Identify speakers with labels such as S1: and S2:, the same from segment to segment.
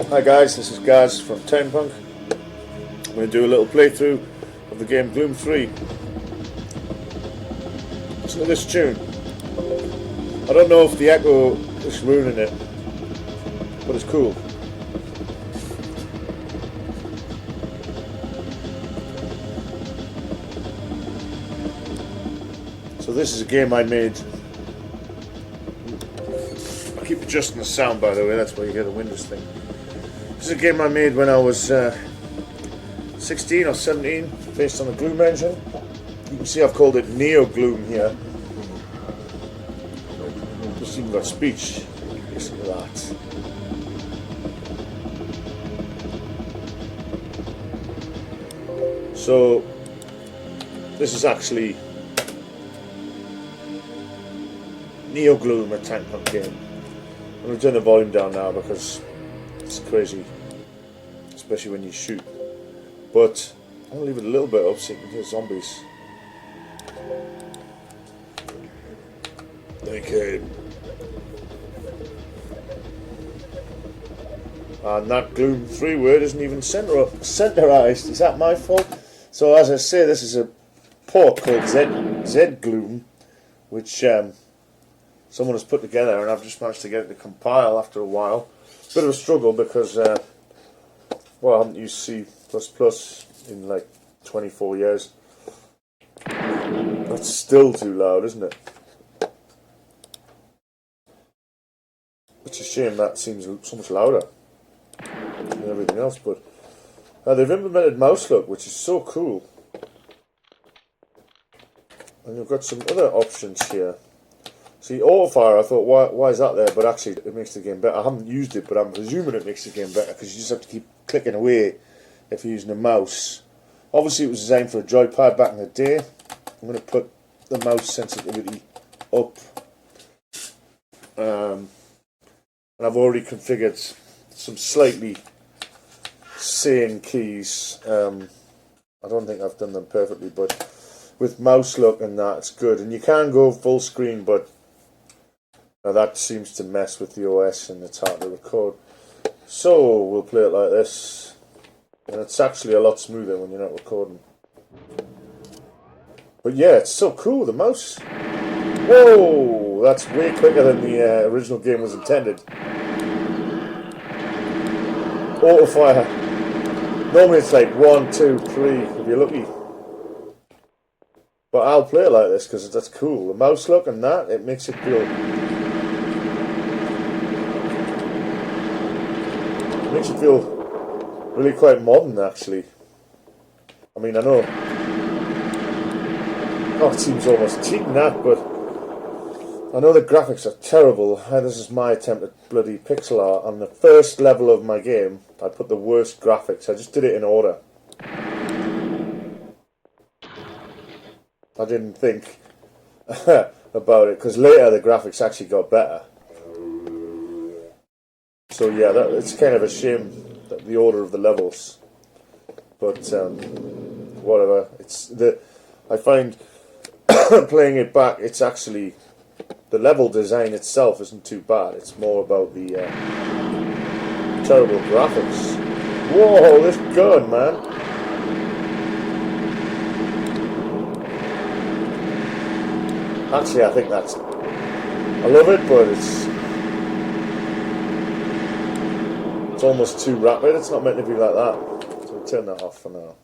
S1: Hi guys, this is Gaz from Timepunk. I'm going to do a little playthrough of the game Gloom 3. Listen to this tune. I don't know if the echo is ruining it, but it's cool. So this is a game I made. I keep adjusting the sound, by the way, that's why you hear the Windows thing. This is a game I made when I was 16 or 17, based on the Gloom engine. You can see I've called it Neo Gloom here. Just even got speech. Listen to that. So this is actually Neo Gloom, a Timepunk game. I'm going to turn the volume down now because it's crazy, especially when you shoot. But I'm going to leave it a little bit up so you can hear zombies. They came. And that Gloom 3 word isn't even centerized. Is that my fault? So as I say, this is a port called Z-Gloom, which someone has put together, and I've just managed to get it to compile after a while. Bit of a struggle because, well, I haven't used C++ in like 24 years. That's still too loud, isn't it? It's a shame that seems so much louder than everything else, but they've implemented mouse look, which is so cool. And you've got some other options here. See, autofire, I thought, why is that there? But actually, it makes the game better. I haven't used it, but I'm presuming it makes the game better because you just have to keep clicking away if you're using a mouse. Obviously, it was designed for a joypad back in the day. I'm going to put the mouse sensitivity up. And I've already configured some slightly sane keys. I don't think I've done them perfectly, but with mouse look and that, it's good. And you can go full screen, but now that seems to mess with the OS and it's hard to record. So we'll play it like this. And it's actually a lot smoother when you're not recording. But yeah, it's so cool, the mouse. Whoa! That's way quicker than the original game was intended. Autofire. Normally it's like 1, 2, 3 if you're lucky. But I'll play it like this because that's cool. The mouse look and that, it makes it feel... It makes it feel really quite modern, actually. I mean, I know... Oh, it seems almost cheating that, but... I know the graphics are terrible. This is my attempt at bloody pixel art. On the first level of my game, I put the worst graphics. I just did it in order. I didn't think about it, because later the graphics actually got better. So yeah, it's kind of a shame that the order of the levels. But whatever. I find playing it back, it's actually the level design itself isn't too bad. It's more about the terrible graphics. Whoa, this gun, man! Actually, I think that's... I love it, but it's almost too rapid. It's not meant to be like that. So we'll turn that off for now.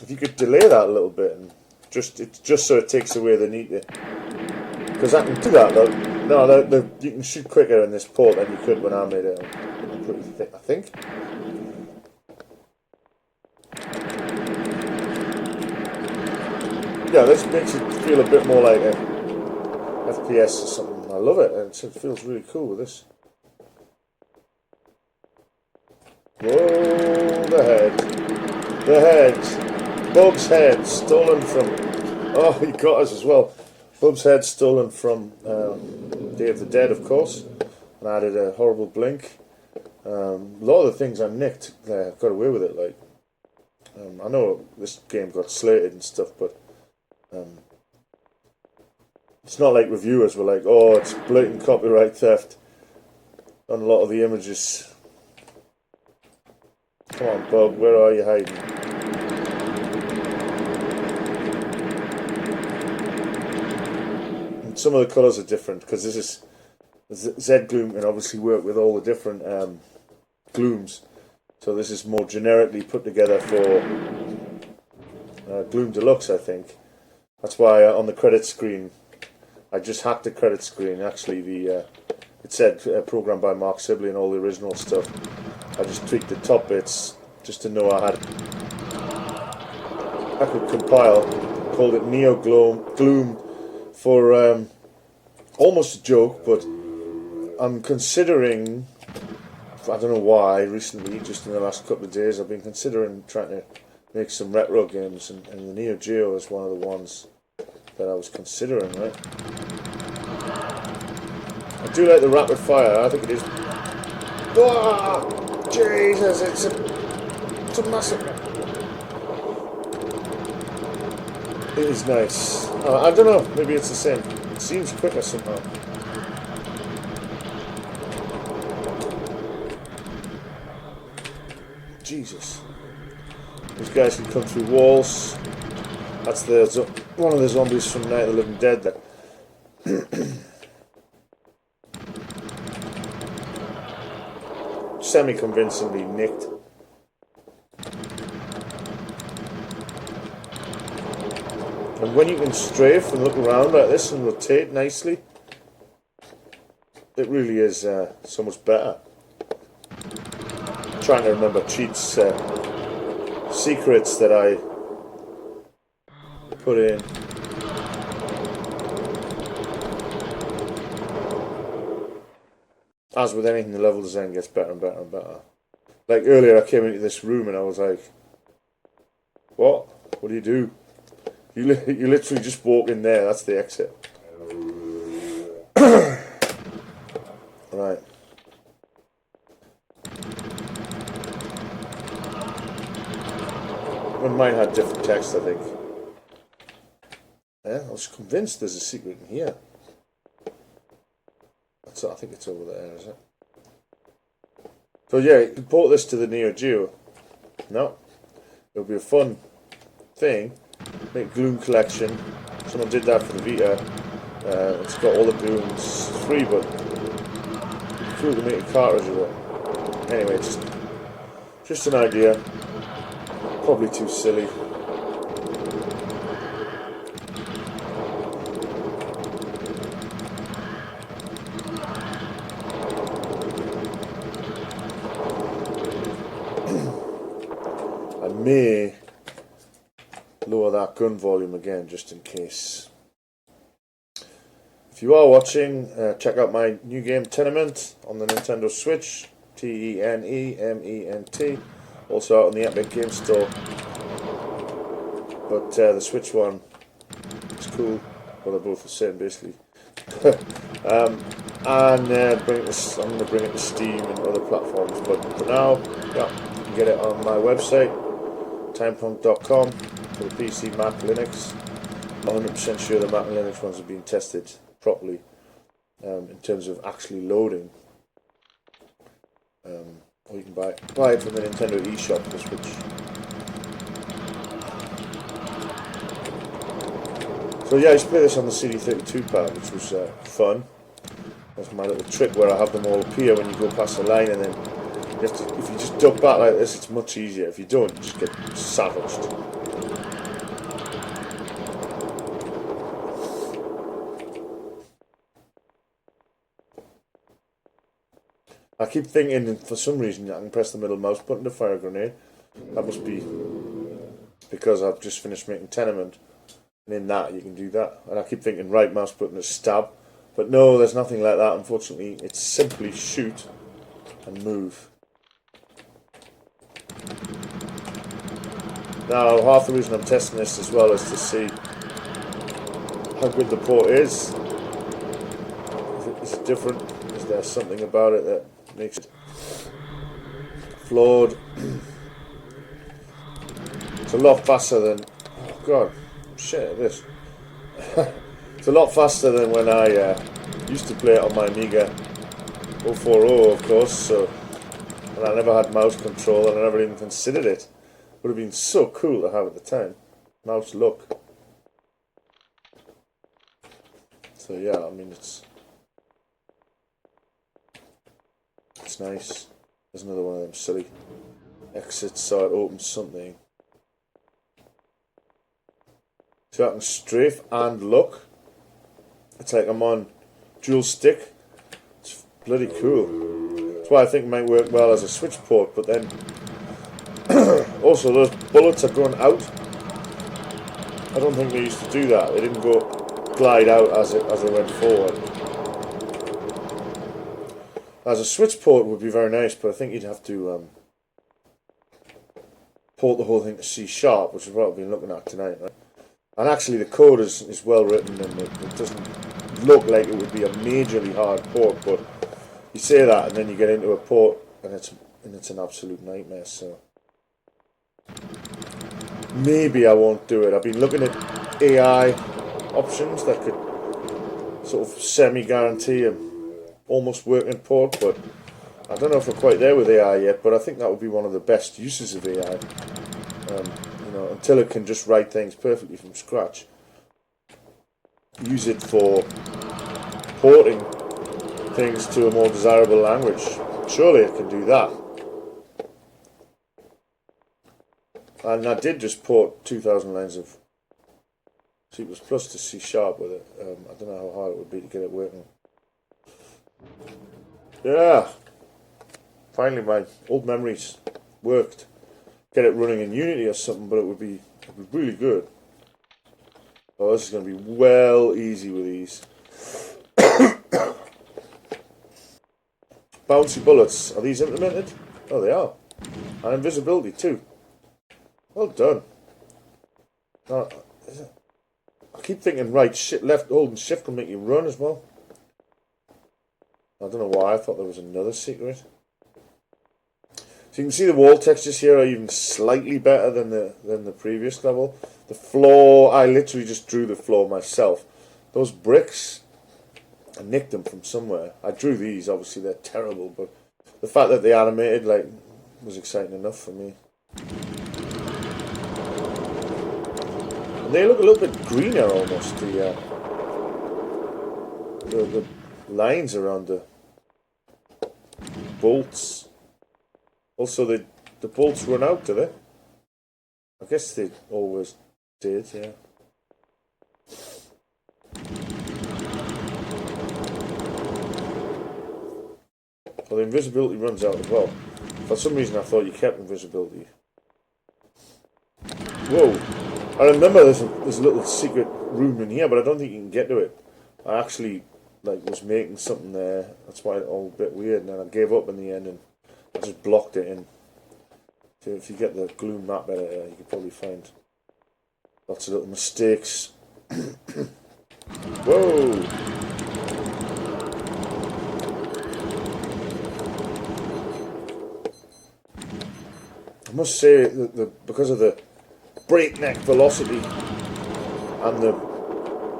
S1: If you could delay that a little bit, and just so it takes away the need to... Because I can do that, though. No, you can shoot quicker in this port than you could when I made it. I think. Yeah, this makes it feel a bit more like a FPS or something. I love it. It feels really cool with this. Whoa, the head. The head. Bob's head stolen from... Oh, he got us as well. Bob's head stolen from Day of the Dead, of course. And I added a horrible blink. A lot of the things I nicked there, got away with it. Like, I know this game got slated and stuff, but it's not like reviewers were like, oh, it's blatant copyright theft. on a lot of the images. Come on, bug, where are you hiding? And some of the colours are different because this is Z-Gloom can obviously work with all the different glooms. So this is more generically put together for Gloom Deluxe, I think. That's why on the credit screen, I just hacked the credit screen. Actually, it said programmed by Mark Sibley and all the original stuff. I just tweaked the top bits just to know I could compile. Called it Neo Gloom for almost a joke, but I'm considering. I don't know why. Recently, just in the last couple of days, I've been considering trying to make some retro games, and the Neo Geo is one of the ones that I was considering. Right. I do like the rapid fire. I think it is. Oh, Jesus! It's a massacre. It is nice. I don't know. Maybe it's the same. It seems quicker somehow. Jesus. These guys can come through walls. That's one of the zombies from Night of the Living Dead. That. Semi-convincingly nicked. And when you can strafe and look around like this and rotate nicely, it really is so much better. I'm trying to remember cheats, secrets that I put in. As with anything, the level design gets better and better and better. Like earlier, I came into this room and I was like, "What? What do you do? You literally just walk in there. That's the exit." Right. Well, mine had different text, I think. Yeah, I was convinced there's a secret in here. I think it's over there, is it? So yeah, you can port this to the Neo Geo. No, it'll be a fun thing. Make Gloom collection. Someone did that for the Vita. It's got all the Glooms. It's free, but it's cool to make a cartridge of it. Anyway, just an idea. Probably too silly. I may lower that gun volume again just in case. If you are watching, check out my new game Tenement on the Nintendo Switch, TENEMENT, also out on the Epic Game Store. But the Switch one is cool. Well, they're both the same basically. And I'm going to bring it to Steam and other platforms. But for now, yeah, you can get it on my website, timepunk.com, for the PC, Mac, Linux. I'm 100% sure the Mac and Linux ones have been tested properly in terms of actually loading. Or you can buy it from the Nintendo eShop for the Switch. So yeah, I used to play this on the CD32 pad, which was fun. That's my little trick where I have them all appear when you go past the line, and then if you just duck back like this, it's much easier. If you don't, you just get savaged. I keep thinking, for some reason, I can press the middle mouse button to fire a grenade. That must be because I've just finished making Tenement, and in that you can do that. And I keep thinking right mouse button to stab, but no, there's nothing like that, unfortunately. It's simply shoot and move. Now, half the reason I'm testing this as well is to see how good the port is. Is it different? Is there something about it that makes it flawed? It's a lot faster than... Oh god, shit, this. It's a lot faster than when I used to play it on my Amiga 040, of course, so, and I never had mouse control, and I never even considered it. Would have been so cool to have at the time. Mouse look. So yeah, I mean, it's nice. There's another one of them silly exits, so it opens something. So I can strafe and look. It's like I'm on dual stick. It's bloody cool. That's why I think it might work well as a switch port, but then also those bullets are going out. I don't think they used to do that. They didn't go glide out as they went forward. As a switch port would be very nice, but I think you'd have to port the whole thing to C#, which is what I've been looking at tonight, right? And actually the code is well written, and it doesn't look like it would be a majorly hard port, but you say that and then you get into a port and it's an absolute nightmare. So maybe I won't do it. I've been looking at AI options that could sort of semi-guarantee an almost working port, but I don't know if we're quite there with AI yet, but I think that would be one of the best uses of AI. You know, until it can just write things perfectly from scratch. Use it for porting things to a more desirable language. Surely it can do that. And I did just port 2,000 lines of C++ to C# with it. I don't know how hard it would be to get it working. Yeah. Finally, my old memories worked. Get it running in Unity or something, but it would be really good. Oh, this is going to be well easy with these. Bouncy bullets. Are these implemented? Oh, they are. And invisibility too. Well done. I keep thinking right, left, holding shift can make you run as well. I don't know why I thought there was another secret. So you can see the wall textures here are even slightly better than the previous level. The floor, I literally just drew the floor myself. Those bricks, I nicked them from somewhere. I drew these, obviously they're terrible, but the fact that they animated was exciting enough for me. And they look a little bit greener almost, the lines around the bolts. Also, the bolts run out, do they? I guess they always did, yeah. Well, the invisibility runs out as well. For some reason, I thought you kept invisibility. Whoa! I remember there's a little secret room in here, but I don't think you can get to it. I actually was making something there. That's why it's all a bit weird, and then I gave up in the end and I just blocked it in. So if you get the Gloom map better, you can probably find lots of little mistakes. Whoa! I must say that because of the breakneck velocity and the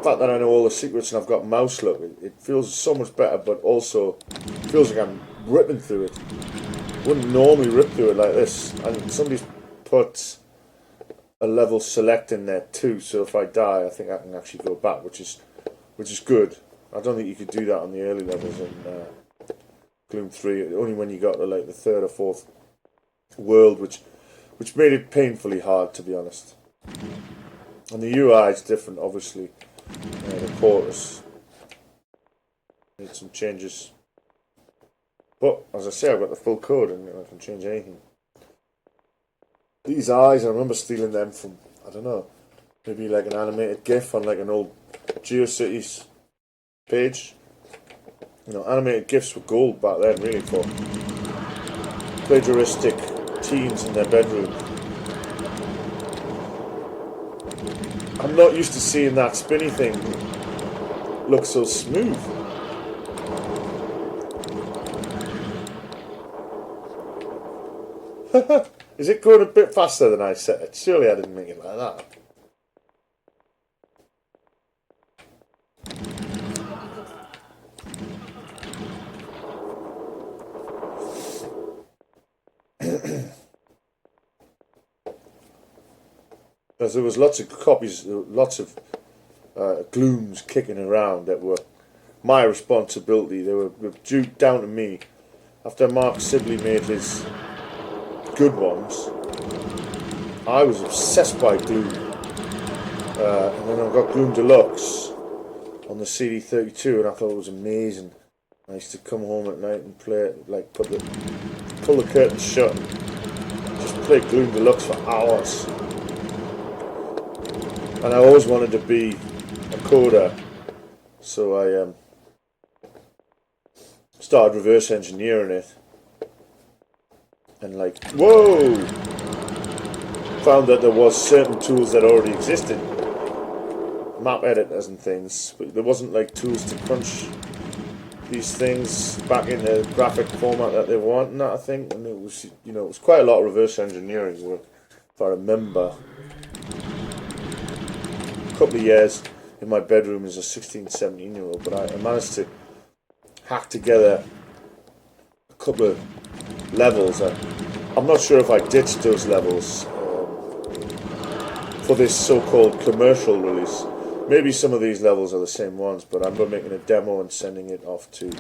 S1: fact that I know all the secrets and I've got mouse look, it feels so much better, but also feels like I'm ripping through it. Wouldn't normally rip through it like this, and somebody's put a level select in there too, so if I die I think I can actually go back, which is good. I don't think you could do that on the early levels in Gloom 3, only when you got to the third or fourth world, which made it painfully hard, to be honest. And the UI is different, obviously. The port has made some changes. But, as I say, I've got the full code and I can change anything. These eyes, I remember stealing them from, I don't know, maybe an animated GIF on an old GeoCities page. You know, animated GIFs were gold back then, really, for plagiaristic teens in their bedroom. I'm not used to seeing that spinny thing look so smooth. Is it going a bit faster than I set it? Surely I didn't make it like that. as there was lots of copies, lots of glooms kicking around that were my responsibility. They were due down to me. After Mark Sibley made his good ones, I was obsessed by Gloom. And then I got Gloom Deluxe on the CD32, and I thought it was amazing. I used to come home at night and play it, like pull the curtains shut, and just play Gloom Deluxe for hours. And I always wanted to be a coder, so I started reverse engineering it, and like, whoa! Found that there was certain tools that already existed, map editors and things, but there wasn't like tools to crunch these things back in the graphic format that they want, and that, I think, and it was, you know, it was quite a lot of reverse engineering work, if I remember. A couple of years in my bedroom as a 16, 17-year-old, but I managed to hack together a couple of levels. I'm not sure if I ditched those levels for this so-called commercial release. Maybe some of these levels are the same ones, but I remember making a demo and sending it off to,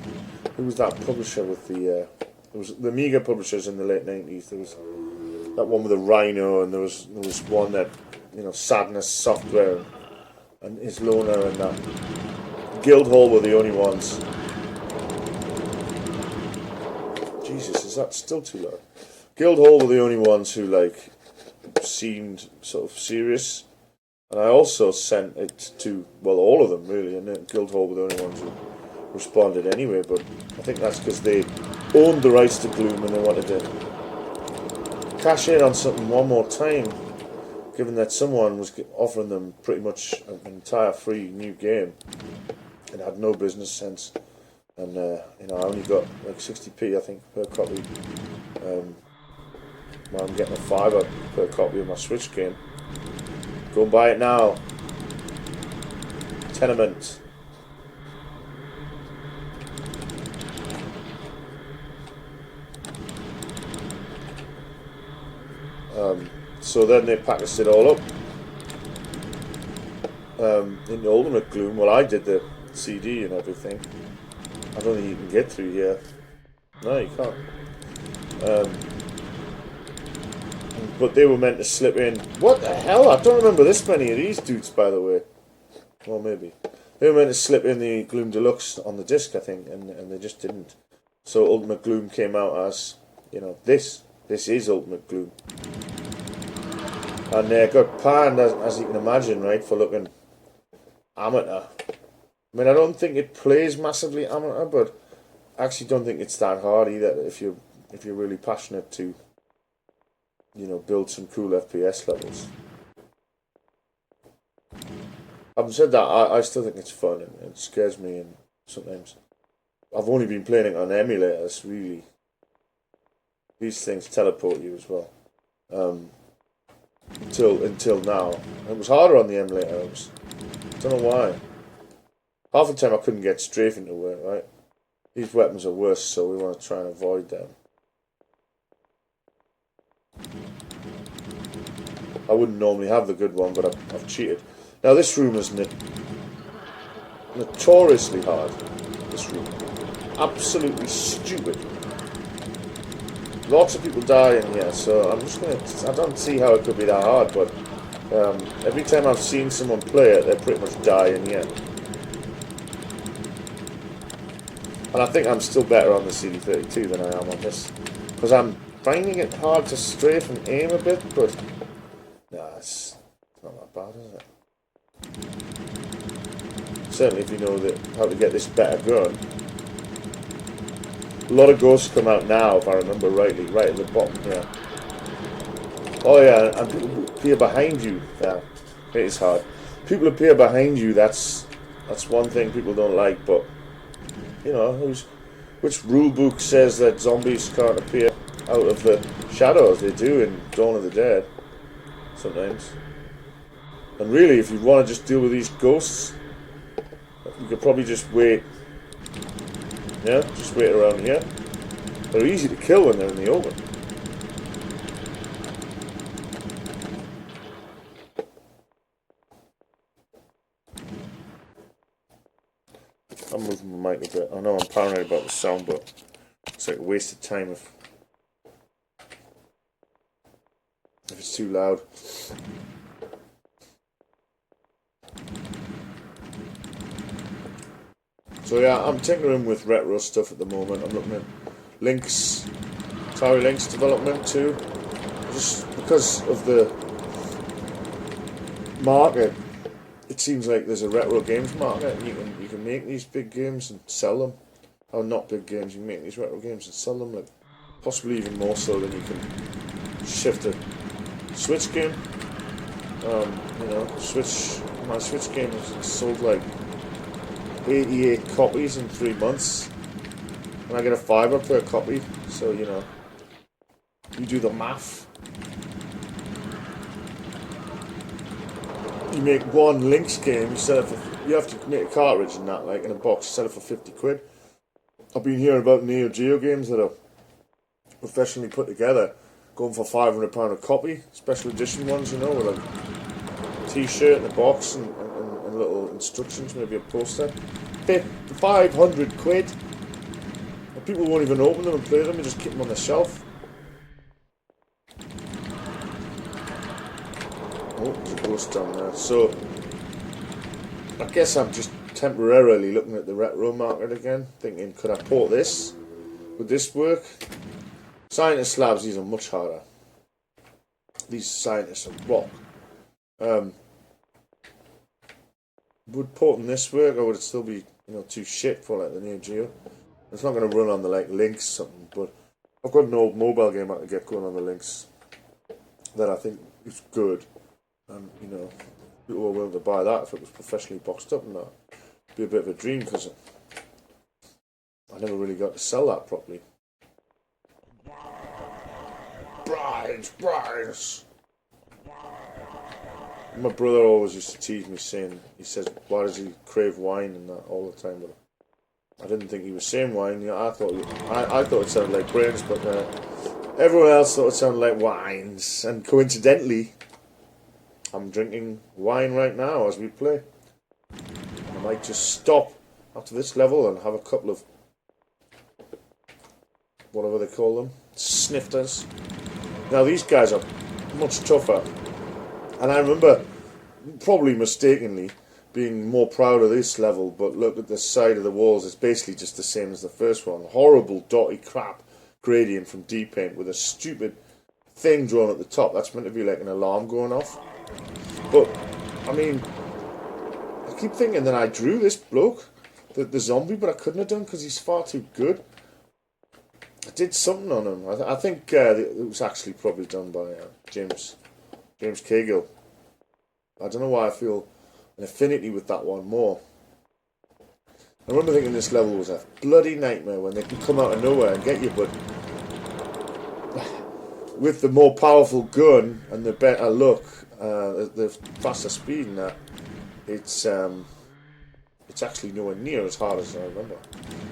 S1: who was that publisher with the, it was the Amiga publishers in the late 90s. There was that one with the Rhino, and there was one that, you know, Sadness Software and Islona and that. Guildhall were the only ones. Jesus, is that still too loud? Guildhall were the only ones who, like, seemed sort of serious. And I also sent it to, well, all of them, really, and Guildhall were the only ones who responded anyway, but I think that's because they owned the rights to Gloom and they wanted to cash in on something one more time, given that someone was offering them pretty much an entire free new game and had no business sense. And, you know, I only got like 60p, I think, per copy. Well, I'm getting a $5 per copy of my Switch game. Go and buy it now. Tenement. So then they packaged it all up in the Ultimate Gloom. Well, I did the CD and everything. I don't think you can get through here. No, you can't. But they were meant to slip in. What the hell? I don't remember this many of these dudes, by the way. Well, maybe. They were meant to slip in the Gloom Deluxe on the disc, I think, and they just didn't. So Ultimate Gloom came out as, you know, this is Ultimate Gloom. And they got panned, as you can imagine, right, for looking amateur. I mean, I don't think it plays massively amateur, but I actually don't think it's that hard either if you're really passionate to, you know, build some cool FPS levels. Having said that, I still think it's fun, and it scares me, and sometimes I've only been playing it on emulators, really. These things teleport you as well. Until now. It was harder on the emulator. I don't know why. Half the time I couldn't get strafing to work, right? These weapons are worse, so we want to try and avoid them. I wouldn't normally have the good one, but I've cheated. Now this room is notoriously hard. This room. Absolutely stupid. Lots of people die in here, so I don't see how it could be that hard, but every time I've seen someone play it, they pretty much die in here. And I think I'm still better on the CD32 than I am on this, because I'm finding it hard to strafe and aim a bit, but nah, it's not that bad, is it? Certainly if you know how to get this better gun. A lot of ghosts come out now, if I remember rightly, right at the bottom here. Oh yeah, and people appear behind you. Yeah, it is hard. People appear behind you, that's one thing people don't like, but, you know, which rule book says that zombies can't appear out of the shadows? They do in Dawn of the Dead, sometimes. And really, if you want to just deal with these ghosts, you could probably just wait. Yeah, just wait around here. They're easy to kill when they're in the open. little bit. I know I'm paranoid about the sound, but it's like a waste of time if it's too loud. So yeah, I'm tinkering with retro stuff at the moment. I'm looking at Link's, Atari Link's development too. Just because of the market, it seems like there's a retro games market, and you can make these big games and sell them. Oh, not big games. You can make these retro games and sell them, like possibly even more so than you can shift a Switch game. You know, my Switch game has sold like 88 copies in 3 months, and I get a $5 per copy. So you know, you do the math. You make one Link's game, you sell it for. You have to make a cartridge and that, like in a box. You sell it for 50 quid. I've been hearing about Neo Geo games that are professionally put together, going for £500 a copy, special edition ones, you know, with like a T-shirt and a box and little instructions, maybe a poster. 500 quid. And people won't even open them and play them. You just keep them on the shelf. Oh, there's a ghost down there. So, I guess I'm just temporarily looking at the retro market again, thinking, could I port this? Would this work? Scientist labs, these are much harder. These scientists are rock. Would porting this work, or would it still be, you know, too shit for like the Neo Geo? It's not going to run on the like Lynx something, but I've got an old mobile game I can get going on the Lynx that I think is good, and you know, people were willing to buy that if it was professionally boxed up, and that would be a bit of a dream because I never really got to sell that properly. Brides. My brother always used to tease me saying, he says, why does he crave wine and that all the time? But I didn't think he was saying wine. You know, I thought it sounded like brains, but everyone else thought it sounded like wines. And coincidentally, I'm drinking wine right now as we play. I might just stop after this level and have a couple of whatever they call them, snifters. Now these guys are much tougher, and I remember, probably mistakenly, being more proud of this level, but look at the side of the walls, it's basically just the same as the first one. Horrible dotty crap gradient from D-Paint with a stupid thing drawn at the top. That's meant to be like an alarm going off. But, I mean, I keep thinking that I drew this bloke, the zombie, but I couldn't have done because he's far too good. I did something on him. I think it was actually probably done by James Cahill. I don't know why I feel an affinity with that one more. I remember thinking this level was a bloody nightmare when they can come out of nowhere and get you, but with the more powerful gun and the better look, the faster speed and that, it's actually nowhere near as hard as I remember.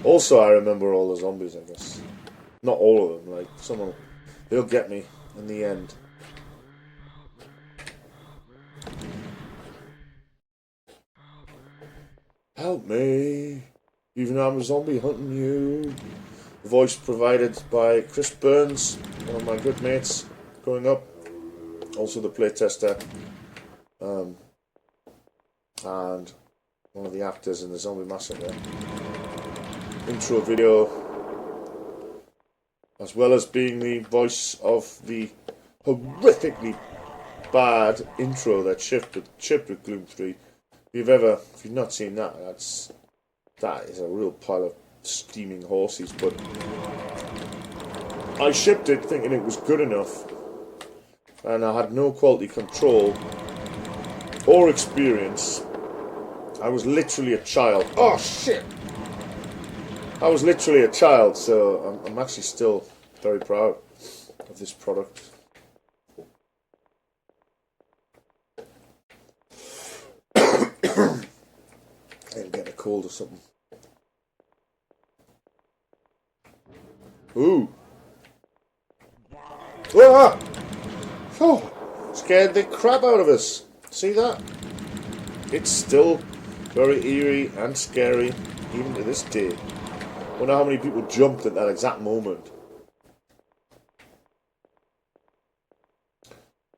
S1: Also, I remember all the zombies, I guess. Not all of them, like, some of them, they'll get me in the end. Help me, even though I'm a zombie hunting you. The voice provided by Chris Burns, one of my good mates growing up. Also the playtester. And one of the actors in the Zombie Massacre. Intro video. As well as being the voice of the horrifically bad intro that shipped with Gloom 3. If you've not seen that, that is a real pile of steaming horses. But I shipped it thinking it was good enough, and I had no quality control or experience. I was literally a child. Oh shit! I was literally a child, so I'm actually still very proud of this product. I'm getting a cold or something. Ooh. Ah! Oh, scared the crap out of us. See that? It's still very eerie and scary. even to this day. I wonder how many people jumped at that exact moment.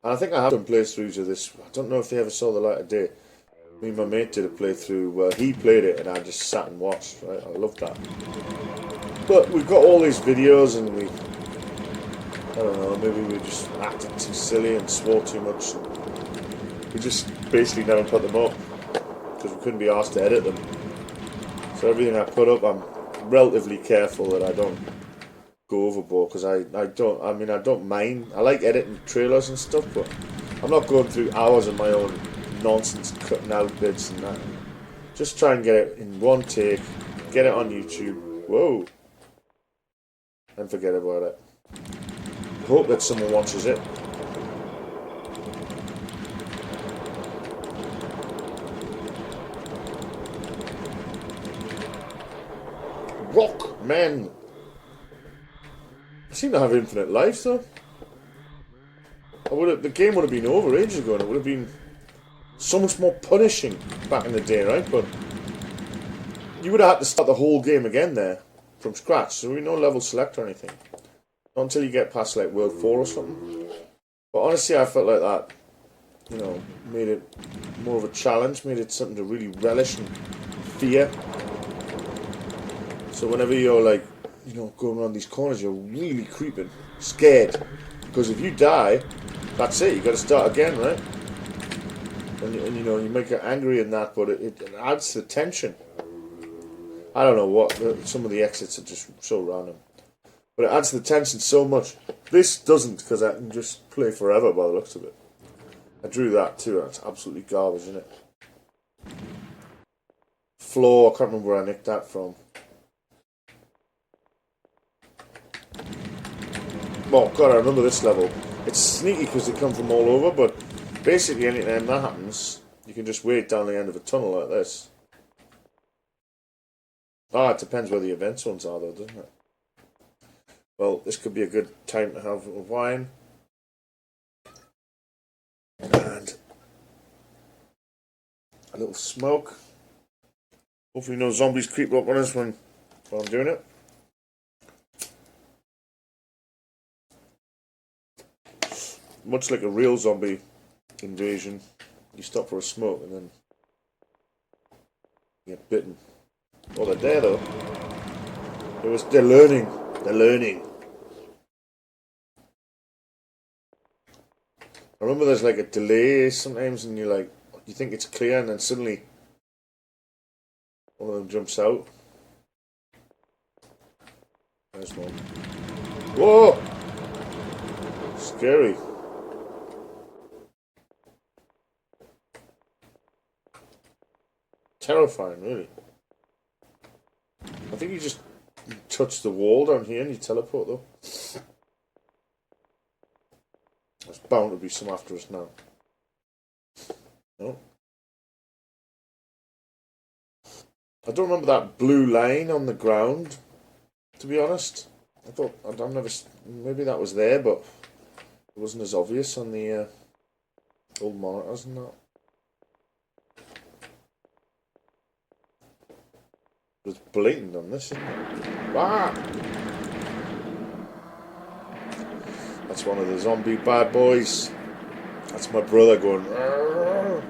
S1: And I think I have done playthroughs of this. I don't know if they ever saw the light of day. Me and my mate did a playthrough where he played it and I just sat and watched, right? I loved that. But we've got all these videos and I don't know, maybe we just acted too silly and swore too much. And we just basically never put them up because we couldn't be asked to edit them. So everything I put up, I'm relatively careful that I don't go overboard because I don't mind. I like editing trailers and stuff, but I'm not going through hours of my own nonsense cutting out bits and that. Just try and get it in one take, get it on YouTube, whoa, and forget about it. Hope that someone watches it. Rock, man. I seem to have infinite life though. The game would have been over ages ago and it would have been so much more punishing back in the day, right? But you would have had to start the whole game again there from scratch. So there would be no level select or anything. Not until you get past like World 4 or something. But honestly, I felt like that, you know, made it more of a challenge, made it something to really relish and fear. So whenever you're like, you know, going around these corners, you're really creeping, scared. Because if you die, that's it, you got to start again, right? And you know, you might get angry in that, but it adds to the tension. I don't know what, some of the exits are just so random. But it adds to the tension so much. This doesn't, because I can just play forever by the looks of it. I drew that too, that's absolutely garbage, isn't it? Floor, I can't remember where I nicked that from. Oh god, I remember this level. It's sneaky because they come from all over, but basically anytime that happens, you can just wait down the end of a tunnel like this. Ah, it depends where the event zones are though, doesn't it? Well, this could be a good time to have a wine. And a little smoke. Hopefully no zombies creep up on us while I'm doing it. Much like a real zombie invasion, you stop for a smoke and then you get bitten. Oh, they're there though. They're learning. They're learning. I remember there's like a delay sometimes and you think it's clear and then suddenly one of them jumps out. There's one. Whoa! Scary. Terrifying, really. I think you just touch the wall down here and you teleport though. There's bound to be some after us now. No. I don't remember that blue line on the ground, to be honest. I've never, maybe that was there, but it wasn't as obvious on the old monitors and that. It was blatant on this, isn't it? Ah! That's one of the zombie bad boys. That's my brother going. Arr!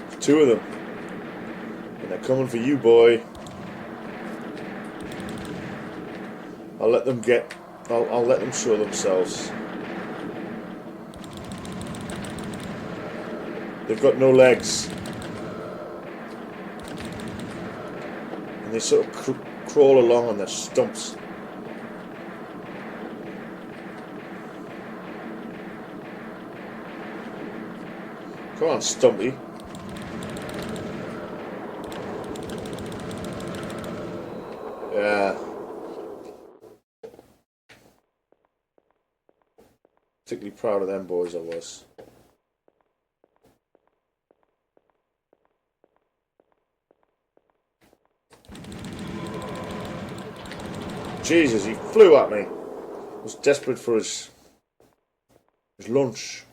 S1: There's two of them. And they're coming for you, boy. I'll let them I'll let them show themselves. They've got no legs. And they sort of crawl along on their stumps. Come on, Stumpy. Yeah. Particularly proud of them boys, I was. Jesus, he flew at me. I was desperate for his lunch.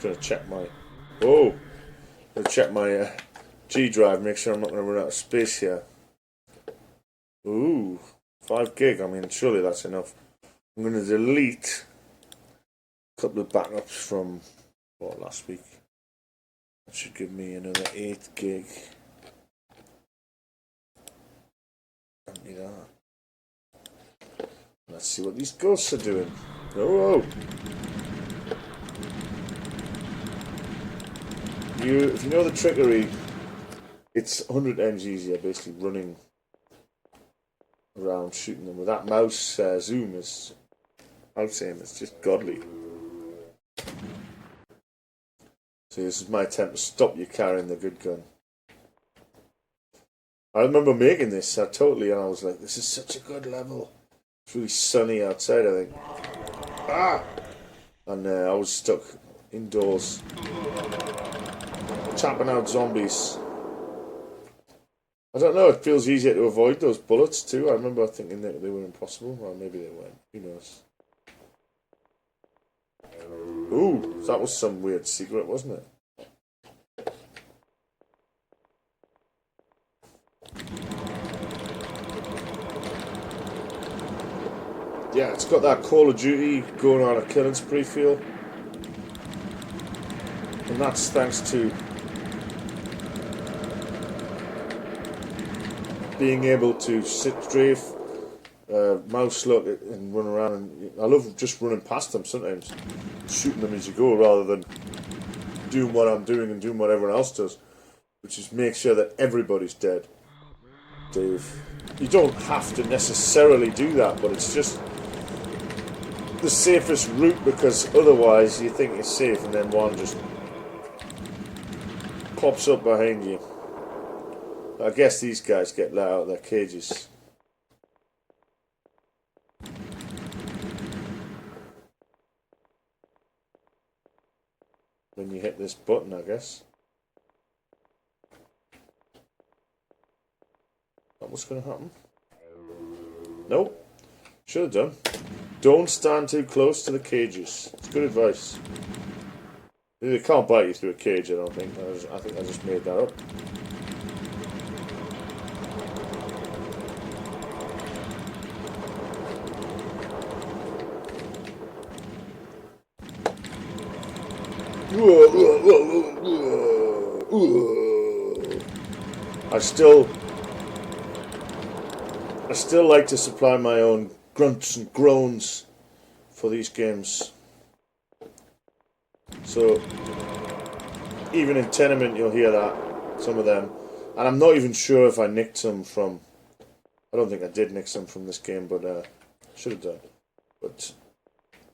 S1: going to check my... Whoa! I'm going to check my G drive, make sure I'm not going to run out of space here. Ooh, 5 gig. I mean, surely that's enough. I'm going to delete a couple of backups from, what, last week. That should give me another 8 gig. Don't need that. Let's see what these ghosts are doing. Oh! If you know the trickery, it's 100 times easier basically running around shooting them with that mouse zoom. Is, I would say, it's just godly. So this is my attempt to stop you carrying the good gun. I remember making this, and I was like, this is such a good level. It's really sunny outside, I think. Ah! And I was stuck indoors, tapping out zombies. I don't know, it feels easier to avoid those bullets too. I remember thinking that they were impossible. Well, maybe they weren't. Who knows? Ooh, that was some weird secret, wasn't it? Yeah, it's got that Call of Duty going on a killing spree feel. And that's thanks to being able to sit strafe, mouse look and run around. And I love just running past them sometimes, shooting them as you go rather than doing what I'm doing and doing what everyone else does, which is make sure that everybody's dead. Dave, you don't have to necessarily do that, but it's just the safest route, because otherwise you think you're safe and then one just pops up behind you. I guess these guys get let out of their cages. When you hit this button, I guess. That what's going to happen? Nope. Should have done. Don't stand too close to the cages. It's good advice. They can't bite you through a cage, I don't think. I think I just made that up. I still like to supply my own grunts and groans for these games. So even in Tenement you'll hear that, some of them. And I'm not even sure if I nicked some from... I don't think I did nick some from this game, but I should have done. But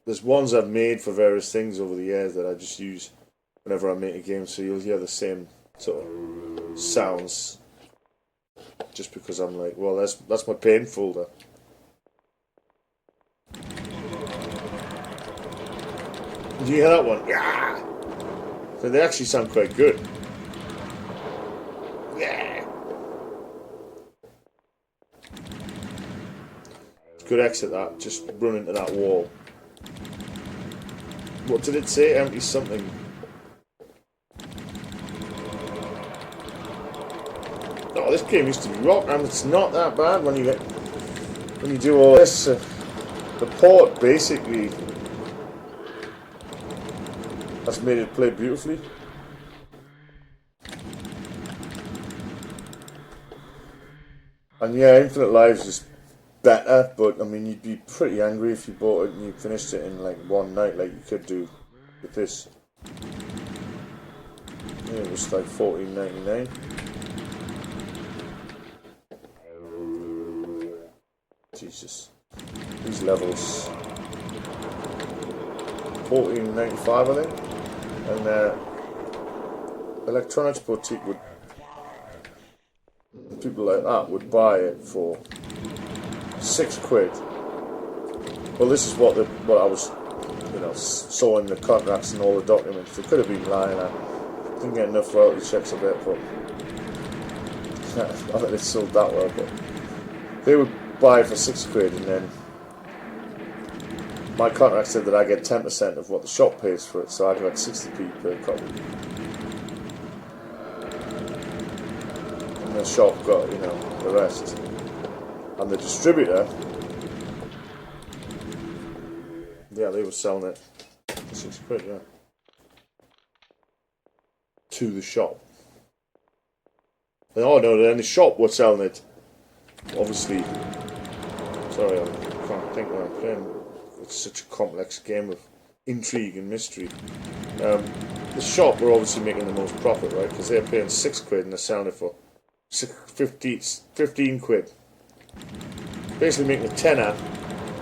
S1: there's ones I've made for various things over the years that I just use whenever I make a game, so you'll hear the same sort of sounds. Just because I'm like, well, that's my paint folder. Do you hear that one? Yeah. So they actually sound quite good. Yeah. Good exit that. Just run into that wall. What did it say? Empty something. Oh, this game used to be rock, and it's not that bad when you do all this. The port basically has made it play beautifully. And yeah, Infinite Lives is better, but I mean, you'd be pretty angry if you bought it and you finished it in like one night, like you could do with this. Yeah, it was like $14.99. Jesus, these levels. $14.95, I think, and Electronics Boutique would, people like that would buy it for £6. Well, this is what I was, saw in the contracts and all the documents. They could have been lying. I didn't get enough royalty checks a bit, but I think it's sold that well. But they would buy it for £6 and then my contract said that I get 10% of what the shop pays for it, so I got 60p per copy. And the shop got, you know, the rest. And the distributor, yeah, they were selling it for £6, yeah. To the shop. Oh no, then the shop was selling it. Obviously, sorry, I can't think when I'm playing. It's such a complex game of intrigue and mystery. The shop were obviously making the most profit, right? Because they're paying £6 and they're selling it for 15 quid. Basically making a tenner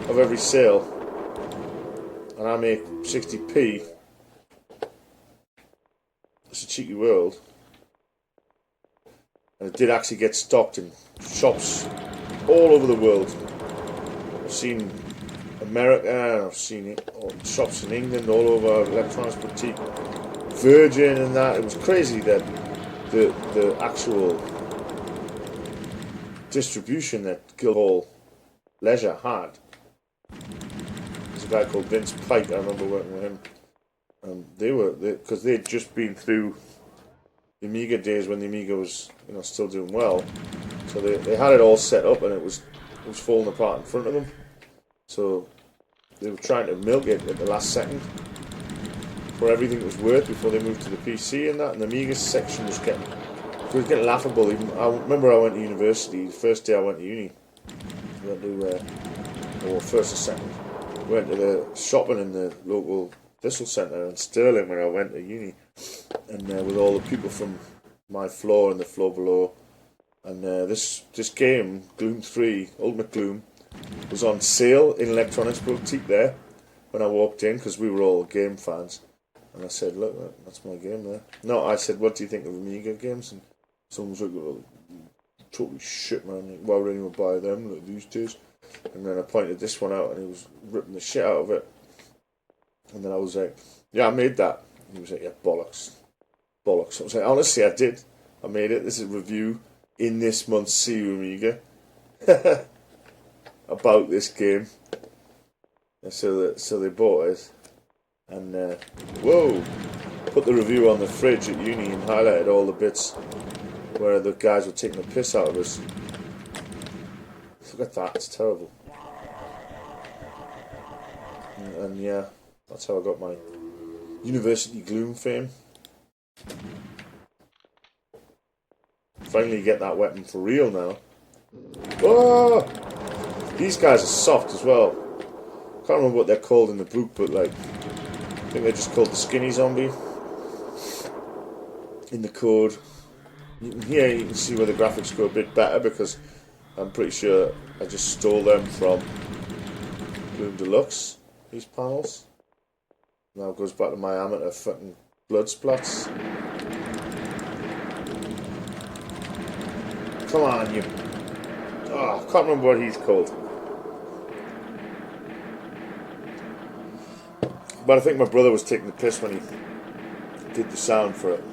S1: of every sale. And I make 60p. It's a cheeky world. And it did actually get stocked in shops all over the world. I've seen America, I've seen it, shops in England, all over, Electronics Boutique, Virgin and that. It was crazy that the actual distribution that Guildhall Leisure had. There's a guy called Vince Pike, I remember working with him. Because they'd just been through the Amiga days when the Amiga was, you know, still doing well. So they had it all set up and it was falling apart in front of them. So they were trying to milk it at the last second for everything it was worth before they moved to the PC and that. And the Amiga section was getting laughable. Even I remember I went to university. The first day I went to uni, went to or first or second, went to the shopping in the local Thistle Centre in Stirling where I went to uni, and with all the people from my floor and the floor below, and this game, Gloom 3, Ultimate Gloom, was on sale in Electronics Boutique there when I walked in, because we were all game fans, and I said, look, that's my game there. No, I said, what do you think of Amiga games? And someone was like, well, totally shit, man, why would anyone buy them like these days? And then I pointed this one out and he was ripping the shit out of it. And then I was like, yeah, I made that. And he was like, yeah, bollocks. Bollocks. I was like, honestly, I did. I made it. This is a review in this month's CU Amiga about this game. And so they bought it. And, whoa, put the review on the fridge at uni and highlighted all the bits where the guys were taking the piss out of us. Look at that, it's terrible. And yeah, that's how I got my University Gloom fame. Finally get that weapon for real now. Oh! These guys are soft as well. Can't remember what they're called in the book, but like, I think they're just called the skinny zombie in the code. Here you can see where the graphics go a bit better because I'm pretty sure I just stole them from Gloom Deluxe, these panels. Now it goes back to my amateur fucking blood splats. Come on, you... Oh, I can't remember what he's called. But I think my brother was taking the piss when he did the sound for it.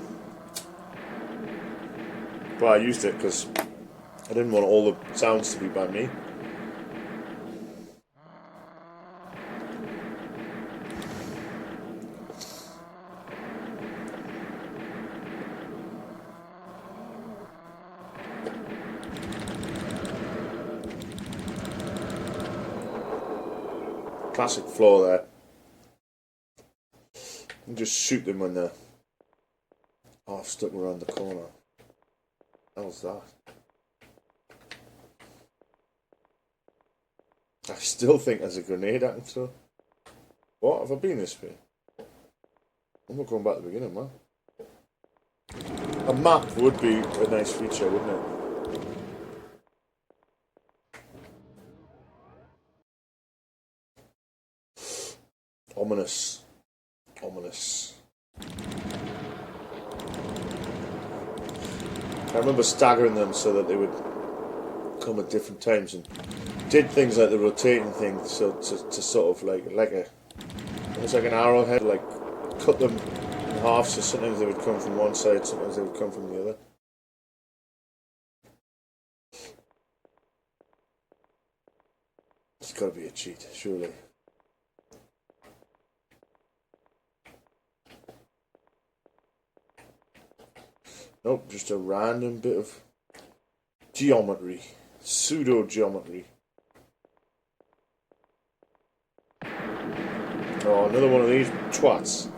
S1: But I used it because I didn't want all the sounds to be by me. Classic flaw there. And just shoot them when they're half stuck around the corner. How's that? I still think there's a grenade I can throw. What? Have I been this way? I'm not going back to the beginning, man. A map would be a nice feature, wouldn't it? Ominous. Ominous. I remember staggering them so that they would come at different times and did things like the rotating thing, so to sort of like a almost like an arrowhead, like cut them in half, so sometimes they would come from one side, sometimes they would come from the other. It's got to be a cheat, surely. Nope, just a random bit of geometry. Pseudo-geometry. Oh, another one of these twats.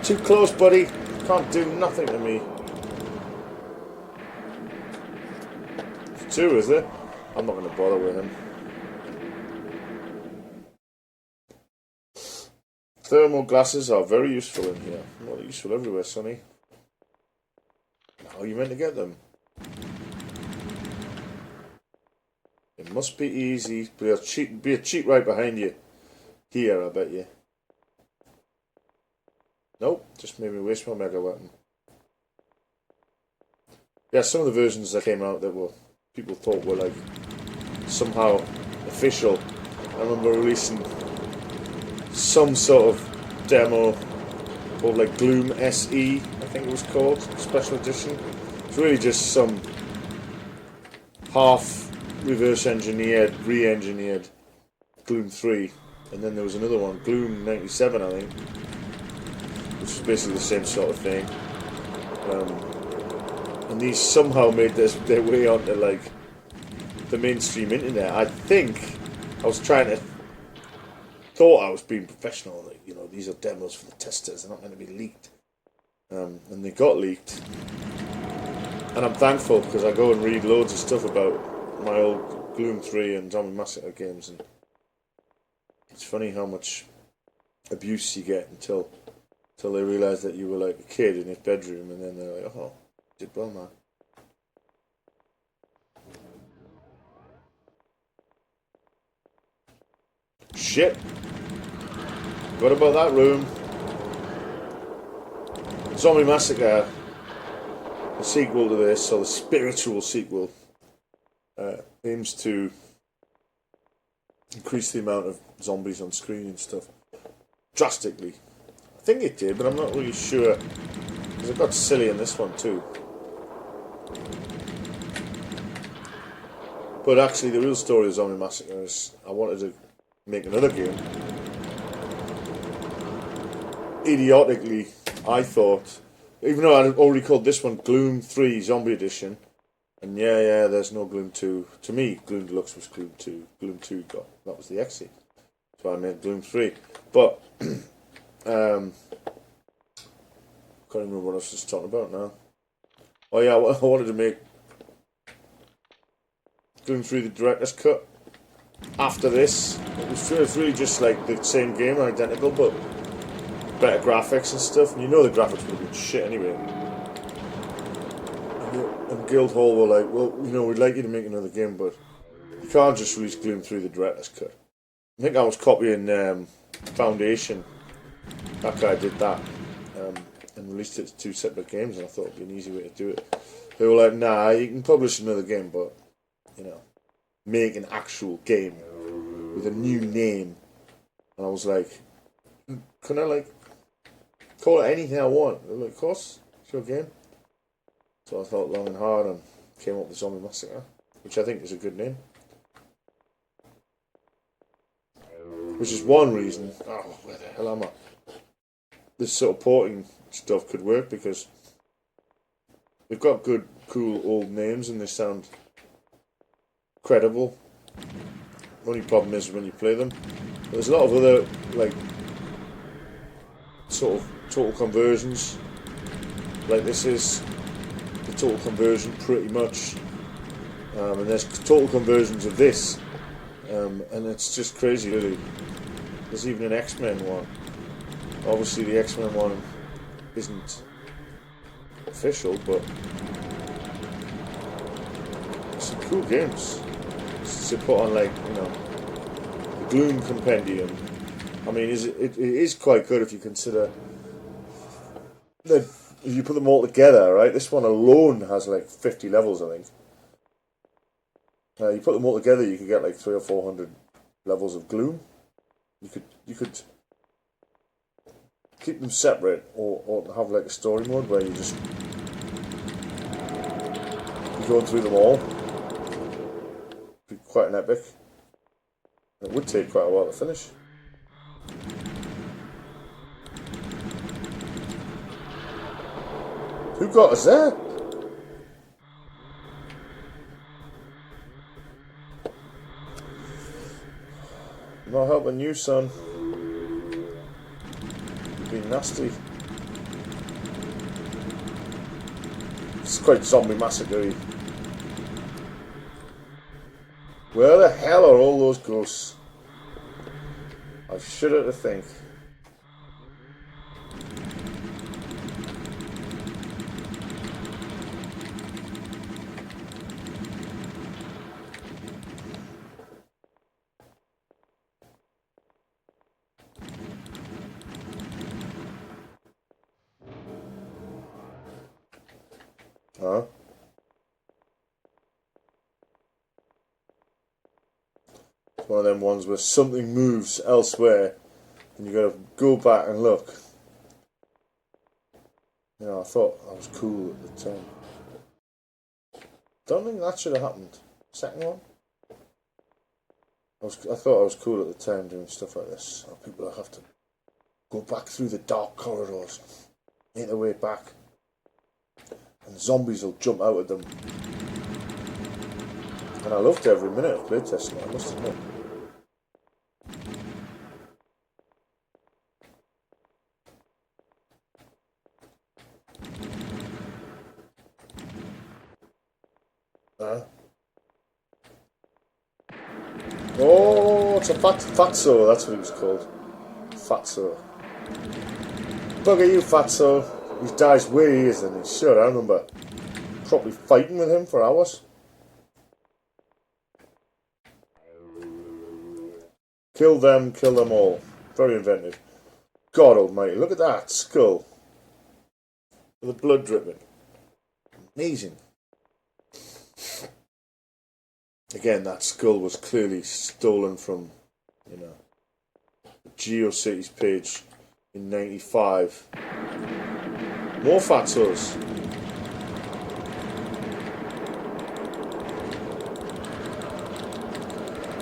S1: Too close, buddy. Can't do nothing to me. There's two, is there? I'm not going to bother with him. Thermal glasses are very useful in here. Well, useful everywhere, Sonny. How are you meant to get them? It must be easy. Be a cheat right behind you. Here, I bet you. Nope, just made me waste my mega weapon. Yeah, some of the versions that came out that were people thought were like somehow official. I remember releasing some sort of demo called like Gloom SE, I think it was called, special edition. It's really just some half reverse engineered, re-engineered Gloom 3. And then there was another one, Gloom 97, I think, which was basically the same sort of thing. And these somehow made their way onto like the mainstream internet. I think I was thought I was being professional. Like, you know, these are demos for the testers; they're not going to be leaked. And they got leaked, and I'm thankful because I go and read loads of stuff about my old Gloom 3 and Zombie Massacre games, and it's funny how much abuse you get until they realise that you were like a kid in his bedroom, and then they're like, "Oh, did well, man." Shit! What about that room? Zombie Massacre, the sequel to this, or the spiritual sequel, aims to increase the amount of zombies on screen and stuff drastically. I think it did, but I'm not really sure, because it got silly in this one too. But actually, the real story of Zombie Massacre is I wanted to make another game. Idiotically, I thought, even though I already called this one Gloom 3 Zombie Edition, and yeah, there's no Gloom 2. To me, Gloom Deluxe was Gloom 2. Gloom 2 that was the exit. So I made Gloom 3. But, can't remember what I was just talking about now. Oh yeah, I wanted to make Gloom 3 the Director's Cut. After this, it was really just like the same game, identical, but better graphics and stuff. And you know the graphics would have been shit anyway. And Guildhall were like, well, you know, we'd like you to make another game, but you can't just release Gloom 3 the Director's Cut. I think I was copying Foundation. That guy did that and released it as two separate games, and I thought it'd be an easy way to do it. They were like, nah, you can publish another game, but, you know, make an actual game with a new name. And I was like, can I like call it anything I want? They're like, of course, it's your game. So I thought long and hard and came up with Zombie Massacre, which I think is a good name. Which is one reason, where the hell am I? This sort of porting stuff could work because they've got good, cool old names and they sound credible. Only problem is when you play them. There's a lot of other like sort of total conversions. Like this is the total conversion pretty much, and there's total conversions of this, and it's just crazy really. There's even an X-Men one. Obviously the X-Men one isn't official, but some cool games. To put on, like, you know, the Gloom Compendium. I mean, it is quite good if you consider that if you put them all together, right? This one alone has like 50 levels, I think. You put them all together, you could get like 300 or 400 levels of Gloom. You could keep them separate, or have like a story mode where you're going through them all. Be quite an epic. It would take quite a while to finish. Who got us there? Not helping you, son. You've been nasty. It's quite zombie massacre-y. Where the hell are all those ghosts? I shudder to think. Huh? It's one of them ones where something moves elsewhere and you gotta go back and look. You know, I thought I was cool at the time. Don't think that should have happened. Second one? I thought I was cool at the time doing stuff like this. People have to go back through the dark corridors, make their way back, and zombies will jump out at them. And I loved every minute of playtesting, I must admit. Oh, it's a fatso, that's what he was called. Fatso. Bugger you, Fatso. He dies way easier than he should. I remember properly fighting with him for hours. Kill them all. Very inventive. God almighty, look at that skull. With the blood dripping. Amazing. Again, that skull was clearly stolen from, you know, the GeoCities page in '95. More fatsos.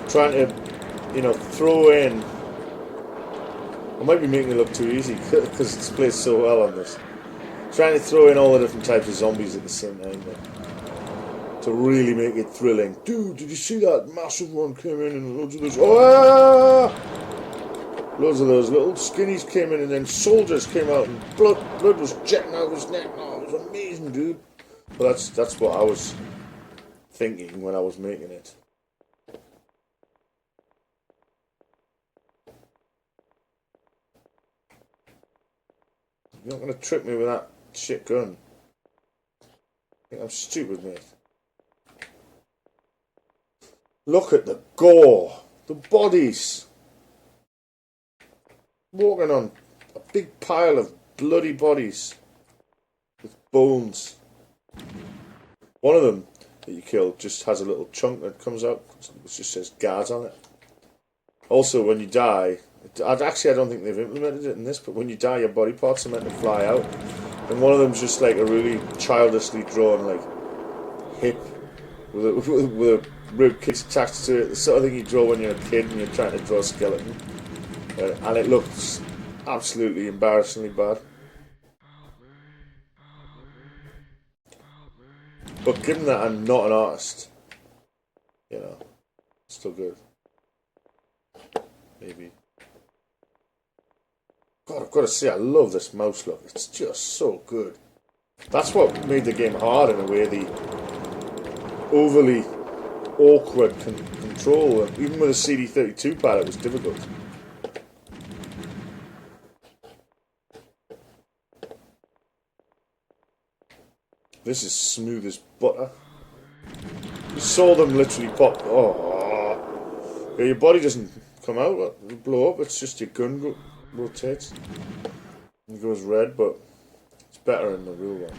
S1: Trying to, you know, throw in. I might be making it look too easy because it's played so well on this. Trying to throw in all the different types of zombies at the same time. To really make it thrilling. Dude, did you see that massive one came in and loads of those... Oh! Loads of those little skinnies came in and then soldiers came out and blood was jetting out of his neck. Oh, it was amazing, dude. But that's what I was thinking when I was making it. You're not going to trick me with that shit gun. I think I'm stupid, mate. Look at the gore. The bodies. Walking on a big pile of bloody bodies. With bones. One of them that you killed just has a little chunk that comes out. Which just says guards on it. Also, when you die... Actually, I don't think they've implemented it in this, but when you die, your body parts are meant to fly out. And one of them's just like a really childishly drawn, like, hip with a rib cage attached to it. The sort of thing you draw when you're a kid and you're trying to draw a skeleton. And it looks absolutely embarrassingly bad. But given that I'm not an artist, you know, it's still good. Maybe. God, I've got to say, I love this mouse look. It's just so good. That's what made the game hard in a way. The overly awkward control. Even with a CD32 pad, it was difficult. This is smooth as butter. You saw them literally pop. Oh, yeah, your body doesn't come out, blow up. It's just your gun rotates. It goes red, but it's better in the real one.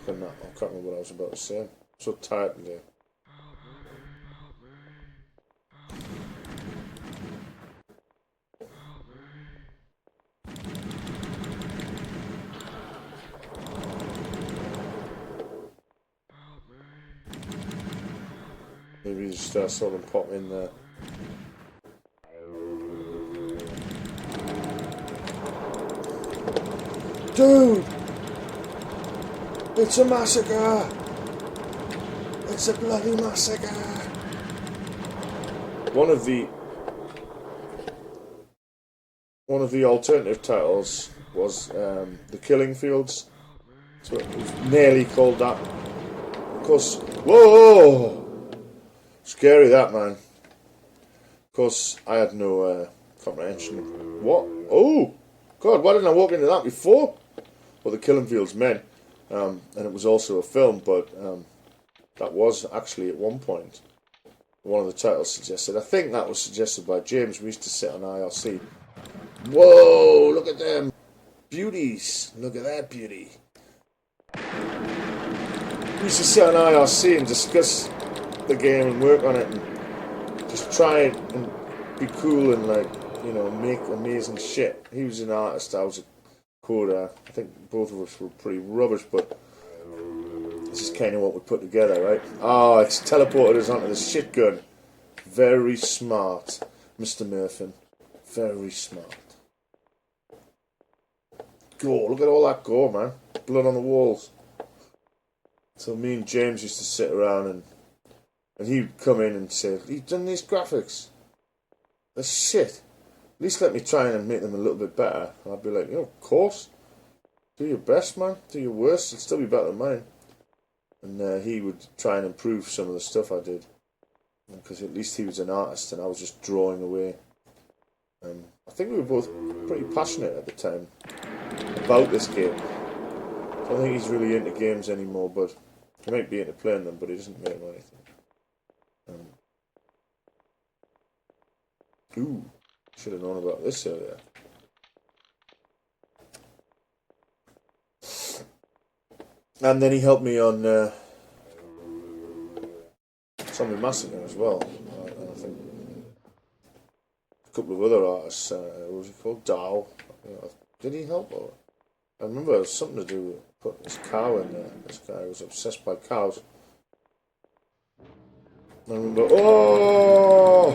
S1: I can't remember what I was about to say. I'm so tired today. Maybe just saw them pop in there. Dude! It's a massacre! It's a bloody massacre! One of the alternative titles was The Killing Fields. So it was nearly called that. Of course, whoa! Scary that, man. Of course, I had no comprehension. What? Oh! God, why didn't I walk into that before? Well, The Killing Fields men. And it was also a film, but that was actually at one point one of the titles suggested. I think that was suggested by James. We used to sit on IRC. Whoa, look at them beauties. Look at that beauty. We used to sit on IRC and discuss the game and work on it and just try it and be cool and, like, you know, make amazing shit. He was an artist, I was a coder. I think both of us were pretty rubbish, but this is kind of what we put together, right? Oh, it's teleported us onto the shit gun. Very smart, Mr. Murphin. Very smart. Gore, look at all that gore, man. Blood on the walls. So me and James used to sit around and he'd come in and say, "You've done these graphics? They're shit. At least let me try and make them a little bit better." And I'd be like, "You know, of course. Do your best, man. Do your worst. It'll still be better than mine." And he would try and improve some of the stuff I did. Because at least he was an artist and I was just drawing away. I think we were both pretty passionate at the time about this game. I don't think he's really into games anymore, but he might be into playing them, but he doesn't make them or anything. Ooh, should have known about this earlier. And then he helped me on Zombie Massacre as well. And I think a couple of other artists. What was he called? Dow. Did he help? Or I remember it was something to do with putting this cow in there. This guy was obsessed by cows. I remember. Oh!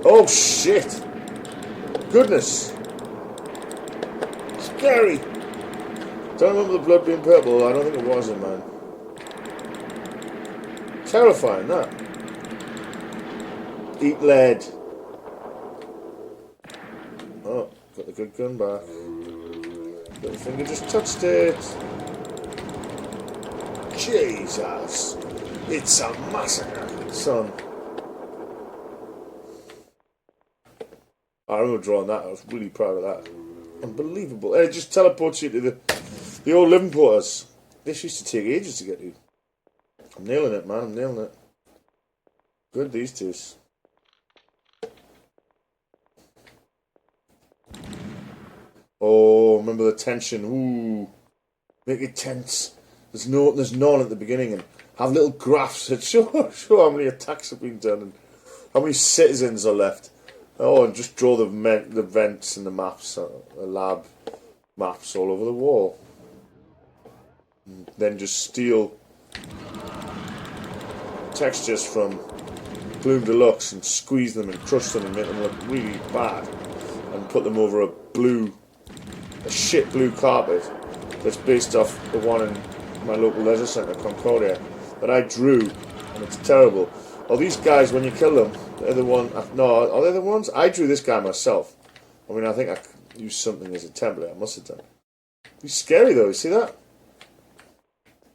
S1: Oh shit! Goodness! Scary! Don't remember the blood being purple. I don't think it was it, man. Terrifying, that. Eat lead. Oh, got the good gun back. Little finger just touched it. Jesus! It's a massacre, son. I remember drawing that. I was really proud of that. Unbelievable. And it just teleports you to the old living quarters. This used to take ages to get to. I'm nailing it, man. I'm nailing it. Good, these two. Oh, remember the tension. Ooh. Make it tense. There's none at the beginning, and have little graphs that show how many attacks have been done and how many citizens are left. Oh, and just draw the vents and the maps, the lab maps all over the wall. And then just steal textures from Bloom Deluxe and squeeze them and crush them and make them look really bad, and put them over a shit blue carpet that's based off the one in my local leisure centre, Concordia, that I drew, and it's terrible. Oh, these guys, when you kill them, they're the one. No, are they the ones? I drew this guy myself. I mean, I think I used something as a template. I must have done. He's scary though. You see that?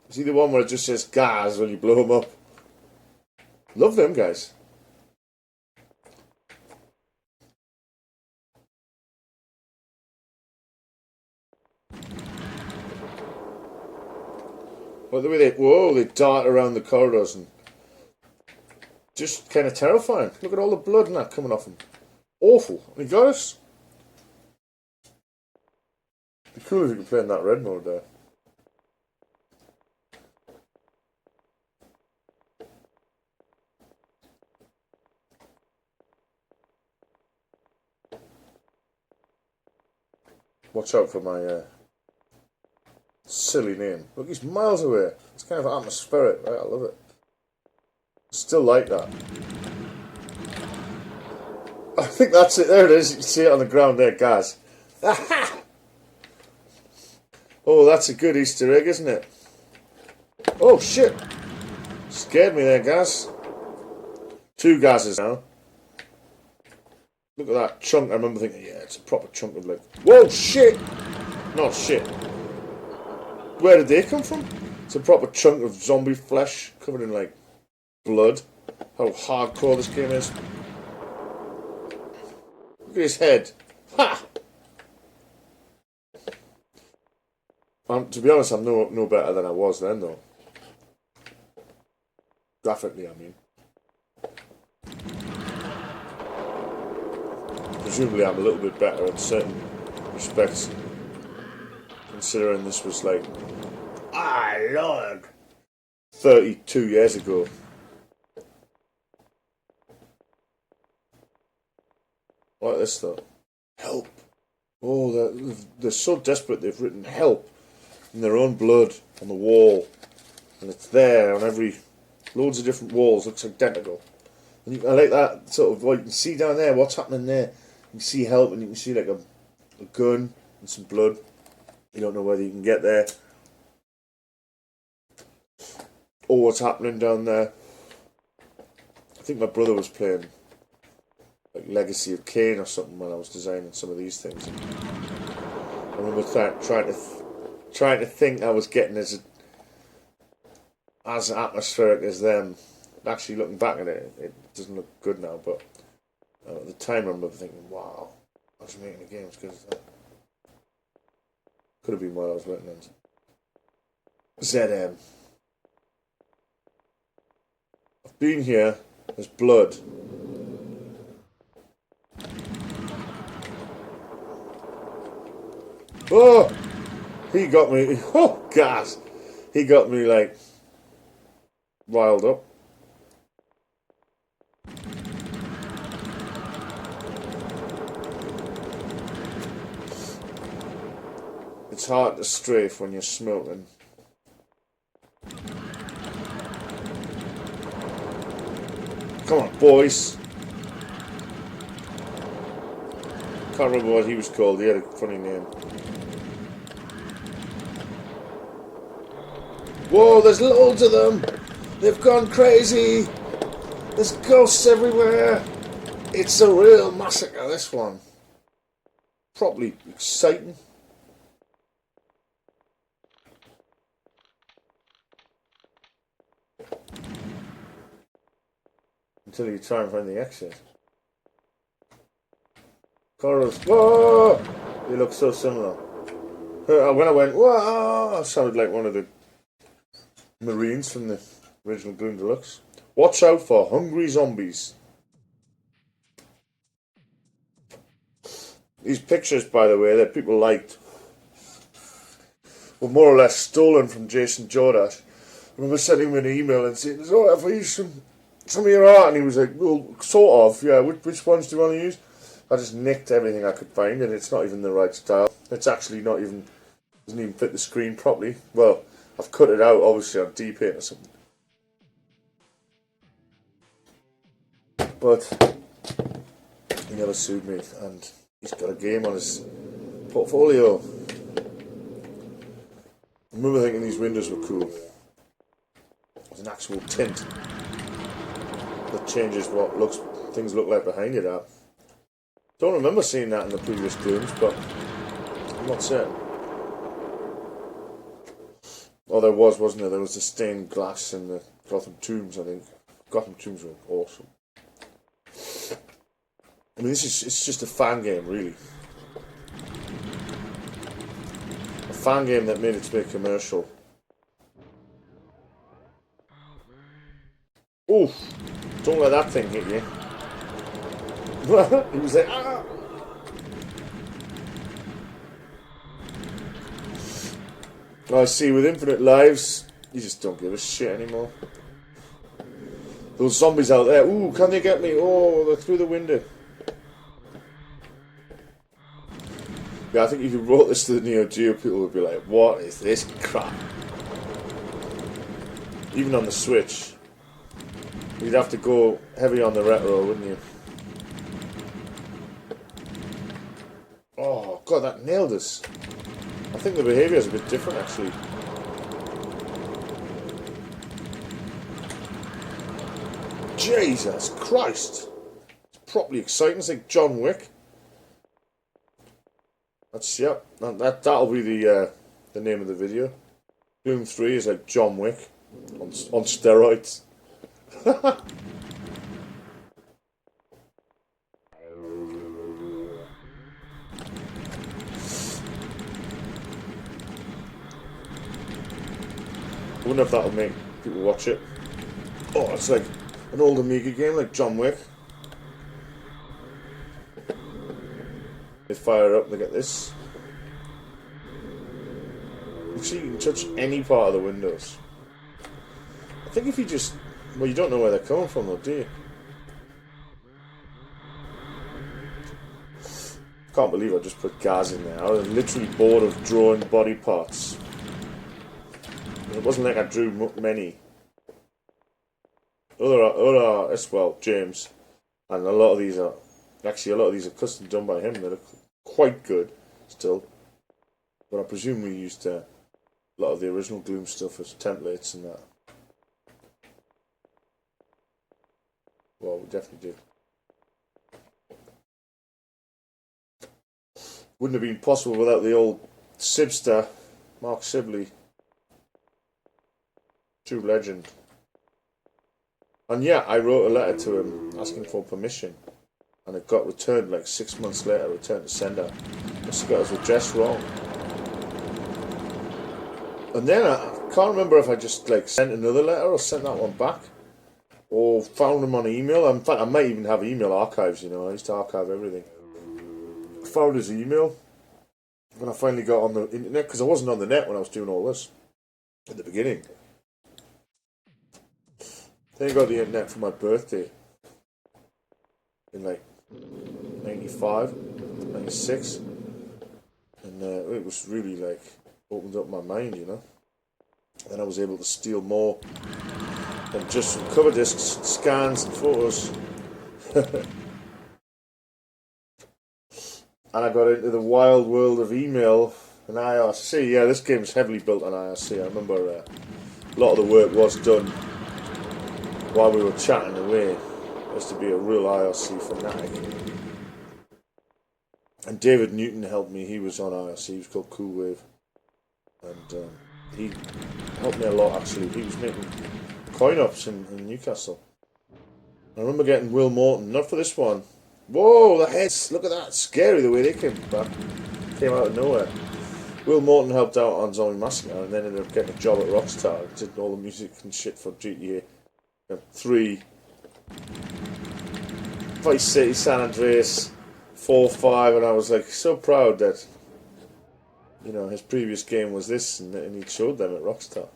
S1: You see the one where it just says "gas" when you blow him up? Love them guys. Well, the way they dart around the corridors and just kind of terrifying. Look at all the blood and that coming off him. Awful. And he got us. It'd be cool if you could play in that red mode there. Watch out for my silly name. Look, he's miles away. It's kind of atmospheric, right? I love it. Still like that. I think that's it. There it is. You can see it on the ground there, guys. Aha! Oh, that's a good Easter egg, isn't it? Oh, shit! Scared me there, guys. 2 gases now. Look at that chunk. I remember thinking, yeah, it's a proper chunk of like... Whoa, shit! Not shit. Where did they come from? It's a proper chunk of zombie flesh covered in, like, blood. How hardcore this game is. Look at his head. Ha! To be honest, I'm no better than I was then, though. Graphically, I mean. Presumably I'm a little bit better in certain respects, considering this was like, Lord, 32 years ago. Like this though. Help. Oh, they're so desperate they've written help in their own blood on the wall. And it's there on loads of different walls, looks identical. And I like that sort of, well, you can see down there what's happening there. You can see help and you can see like a gun and some blood. You don't know whether you can get there. Or what's happening down there. I think my brother was playing like Legacy of Kain or something when I was designing some of these things. I remember trying to think I was getting as atmospheric as them. Actually, looking back at it, it doesn't look good now, but at the time I remember thinking, wow, I was making a game as good as that. Could have been while I was working on ZM. I've been here, there's blood. Oh! He got me, oh, gas! He got me, like, riled up. It's hard to strafe when you're smoking. Come on, boys. Can't remember what he was called. He had a funny name. Whoa, there's loads of them. They've gone crazy. There's ghosts everywhere. It's a real massacre, this one. Probably exciting. Until you try and find the exit. Corals, whoa! They look so similar. When I went, whoa! I sounded like one of the Marines from the original Gloom Deluxe. Watch out for hungry zombies. These pictures, by the way, that people liked, were more or less stolen from Jason Jordash. I remember sending him an email and saying, oh, I've used some of your art, and he was like, well, sort of, yeah, which ones do you want to use? I just nicked everything I could find, and it's not even the right style. It's actually not even, doesn't even fit the screen properly. Well, I've cut it out, obviously, on D-Paint or something. But he never sued me, and he's got a game on his portfolio. I remember thinking these windows were cool. There's an actual tint that changes what things look like behind it at. Don't remember seeing that in the previous Glooms, but I'm not certain. Oh, there was, wasn't there? There was the stained glass in the Gotham Tombs, I think. Gotham Tombs were awesome. I mean, it's just a fan game, really. A fan game that made its way commercial. Oof! Don't let that thing hit you. He was like, ah! I see, with infinite lives, you just don't give a shit anymore. Those zombies out there, ooh, can they get me? Oh, they're through the window. Yeah, I think if you wrote this to the Neo Geo, people would be like, what is this crap? Even on the Switch. You'd have to go heavy on the retro, wouldn't you? Oh, God, that nailed us. I think the behaviour is a bit different, actually. Jesus Christ! It's properly exciting. It's like John Wick. That's, yep. That'll be the name of the video. Gloom 3 is like John Wick on steroids. I wonder if that'll make people watch it. Oh, it's like an old Amiga game, like John Wick. They fire up, they get this. Actually, you can touch any part of the windows. I think if you just... Well, you don't know where they're coming from, though, do you? Can't believe I just put gas in there. I was literally bored of drawing body parts. It wasn't like I drew many. Other artists, well, James, and a lot of these are custom done by him. They look quite good still, but I presume we used a lot of the original Gloom stuff as templates and that. Well, we definitely did. Wouldn't have been possible without the old Sibster, Mark Sibley. True legend. And yeah, I wrote a letter to him asking for permission, and it got returned like 6 months later, returned to sender. Must have got his address wrong. And then I can't remember if I just like sent another letter or sent that one back, or found him on email. In fact, I might even have email archives, you know, I used to archive everything. I found his email when I finally got on the internet, because I wasn't on the net when I was doing all this at the beginning. Then I got the internet for my birthday in like 95, 96, and it was really like opened up my mind, you know. And I was able to steal more than just from cover discs, scans and photos. And I got into the wild world of email and IRC. Yeah, this game is heavily built on IRC. I remember a lot of the work was done while we were chatting away. I used to be a real IRC fanatic. And David Newton helped me. He was on IRC. He was called Cool Wave. And he helped me a lot, actually. He was making coin-ops in Newcastle. I remember getting Will Morton, not for this one. Whoa, the heads! Look at that! Scary the way they came back. Came out of nowhere. Will Morton helped out on Zombie Massacre and then ended up getting a job at Rockstar. Did all the music and shit for GTA 3, Vice City, San Andreas, 4, 5, and I was like so proud that, you know, his previous game was this, and he showed them at Rockstar.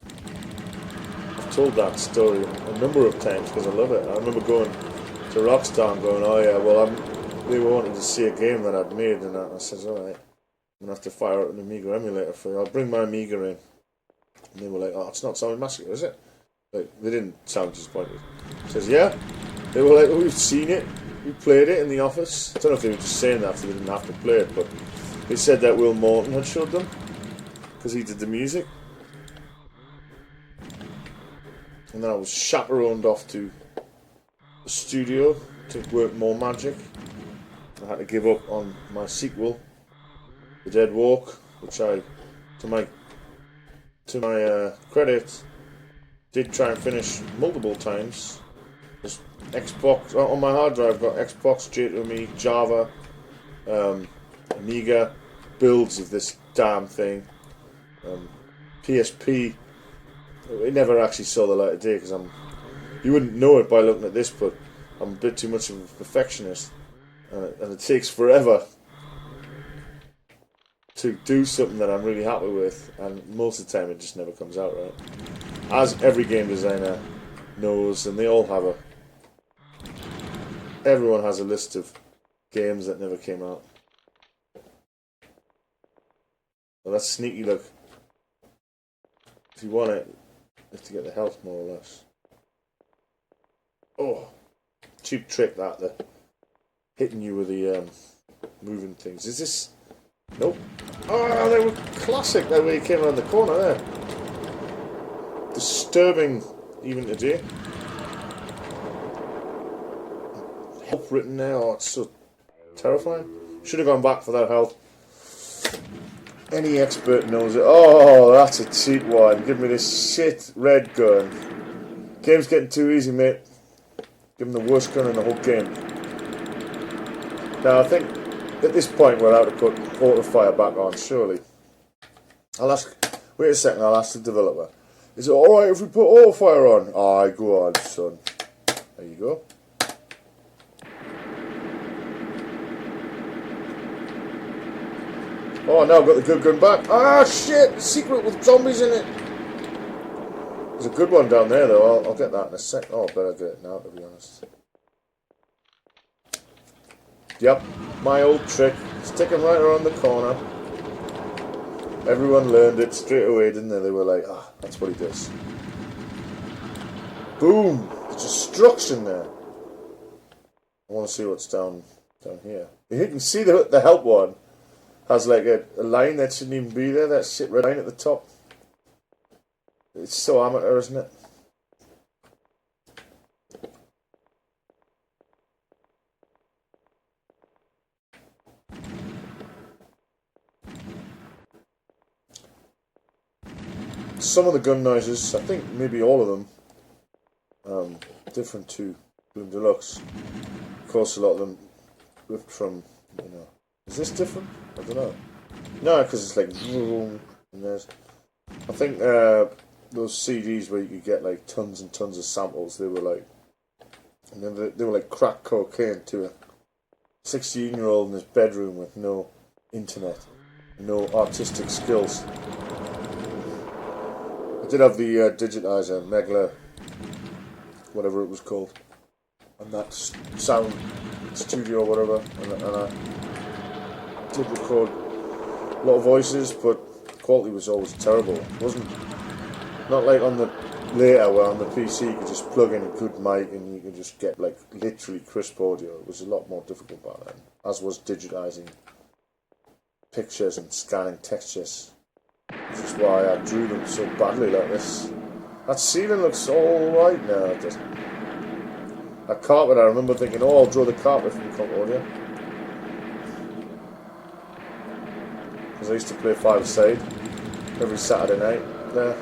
S1: I've told that story a number of times because I love it. I remember going to Rockstar and going, oh yeah, well, they were wanting to see a game that I'd made, and I said, alright, I'm going to have to fire up an Amiga emulator for you. I'll bring my Amiga in. And they were like, oh, it's not Zombie Massacre, is it? Like, they didn't sound disappointed. He says, yeah. They were like, oh, we've seen it. We played it in the office. I don't know if they were just saying that so they didn't have to play it, but they said that Will Morton had showed them because he did the music. And then I was chaperoned off to the studio to work more magic. I had to give up on my sequel, The Dead Walk, which I, to my credit, did try and finish multiple times. Just Xbox on my hard drive. Got Xbox, J2Me, Java, Amiga builds of this damn thing. PSP. It never actually saw the light of day because you wouldn't know it by looking at this, but I'm a bit too much of a perfectionist, and it takes forever to do something that I'm really happy with, and most of the time it just never comes out right. As every game designer knows, and they all have everyone has a list of games that never came out. Well, that's sneaky look. If you want it, you have to get the health more or less. Oh, cheap trick that, the hitting you with the moving things. Is this Nope. Oh, they were classic that way he came around the corner there. Disturbing even today. Help written there. Oh, it's so terrifying. Should have gone back for that help. Any expert knows it. Oh, that's a cheap one. Give me this shit red gun. Game's getting too easy, mate. Give him the worst gun in the whole game. Now, I think at this point we're out to put auto fire back on, surely. I'll ask. Wait a second, I'll ask the developer. Is it alright if we put auto fire on? Aye, go on, son. There you go. Oh, now I've got the good gun back. Ah, shit! Secret with zombies in it. There's a good one down there, though. I'll get that in a sec. Oh, I better get it now, to be honest. Yep, my old trick. Stick them right around the corner. Everyone learned it straight away, didn't they? They were like, ah, that's what he does. Boom! The destruction there. I want to see what's down here. You can see the help one has like a line that shouldn't even be there. That shit red line at the top. It's so amateur, isn't it? Some of the gun noises, I think maybe all of them, different to Gloom Deluxe. Of course, a lot of them ripped from, you know. Is this different? I don't know. No, because it's like vroom, and there's. I think those CDs where you could get like tons and tons of samples, they were like, and then they were like crack cocaine to a 16-year-old in his bedroom with no internet, no artistic skills. I did have the digitizer, Megla, whatever it was called, and that sound studio or whatever, and I did record a lot of voices, but the quality was always terrible. It wasn't, not like on the later where on the PC you could just plug in a good mic and you could just get like literally crisp audio. It was a lot more difficult back then, as was digitizing pictures and scanning textures. Which is why I drew them so badly like this. That ceiling looks alright now. That carpet, I remember thinking, oh, I'll draw the carpet from Concordia. Because I used to play five-a-side every Saturday night there.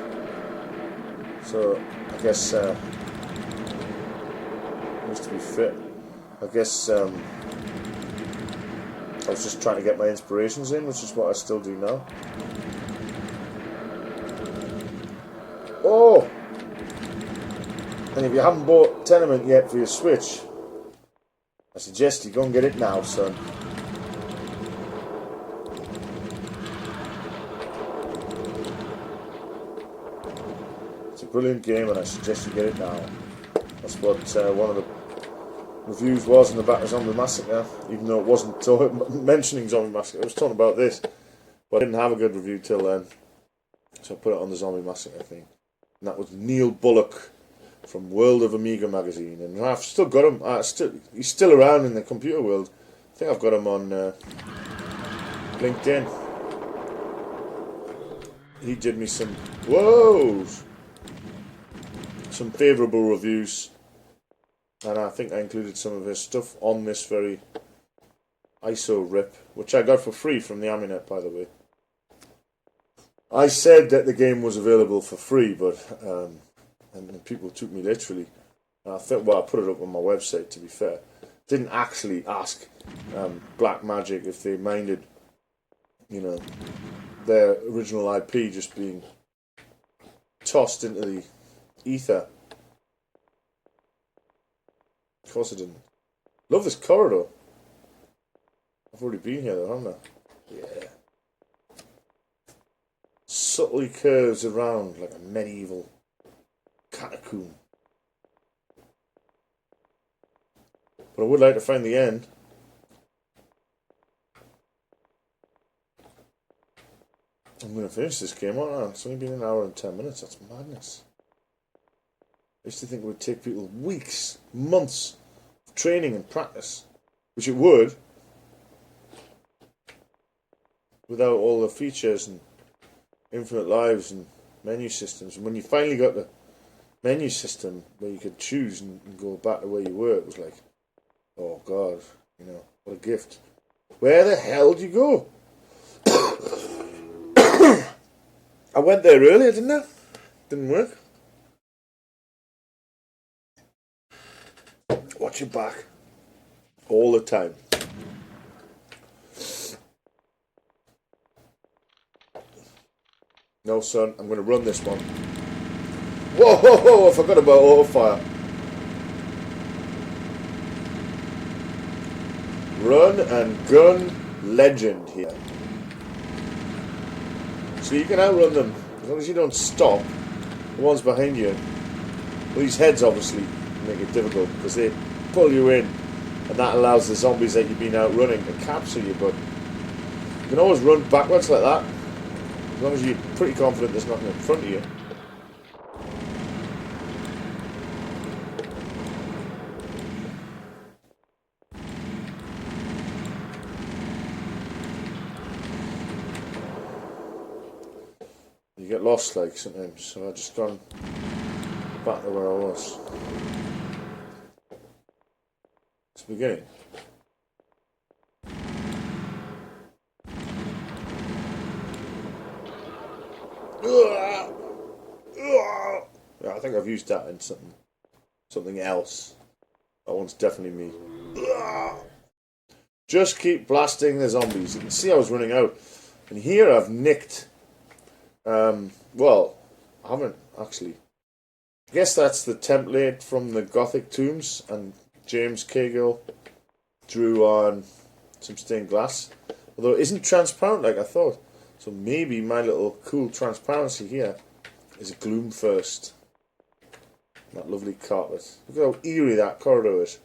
S1: So, I guess, I used to be fit. I guess, I was just trying to get my inspirations in, which is what I still do now. Oh! And if you haven't bought Tenement yet for your Switch, I suggest you go and get it now, son. It's a brilliant game and I suggest you get it now. That's what one of the reviews was in the back of Zombie Massacre, even though it wasn't mentioning Zombie Massacre. It was talking about this, but I didn't have a good review till then. So I put it on the Zombie Massacre thing. And that was Neil Bullock from World of Amiga magazine, and I've still got him. He's still around in the computer world. I think I've got him on LinkedIn. He did me some favourable reviews, and I think I included some of his stuff on this very ISO rip, which I got for free from the Aminet, by the way. I said that the game was available for free, but and people took me literally. I think, well, I put it up on my website, to be fair. Didn't actually ask Black Magic if they minded, you know, their original IP just being tossed into the ether. Of course I didn't. Love this corridor. I've already been here though, haven't I? Yeah. Subtly curves around like a medieval catacomb. But I would like to find the end. I'm going to finish this game, aren't I? It's only been an hour and 10 minutes. That's madness. I used to think it would take people weeks, months of training and practice. Which it would. without all the features and infinite lives and menu systems. And when you finally got the menu system where you could choose and go back to where you were, it was like, oh God, you know, what a gift. Where the hell did you go? I went there earlier, didn't I? Didn't work. Watch your back. All the time. No, son, I'm going to run this one. Whoa, whoa, whoa, I forgot about auto fire. Run and gun legend here. So you can outrun them as long as you don't stop. The ones behind you. Well, these heads obviously make it difficult because they pull you in, and that allows the zombies that you've been outrunning to capture you. But you can always run backwards like that as long as you're pretty confident there's nothing in front of you. You get lost like sometimes, so I just gone back to where I was. It's the beginning. Yeah, I think I've used that in something else. That one's definitely me. Just keep blasting the zombies. You can see I was running out, and here I've nicked. Well, I haven't actually. I guess that's the template from the Gothic tombs, and James Cahill drew on some stained glass. Although it isn't transparent like I thought. So maybe my little cool transparency here is a gloom first. That lovely carpet. Look how eerie that corridor is.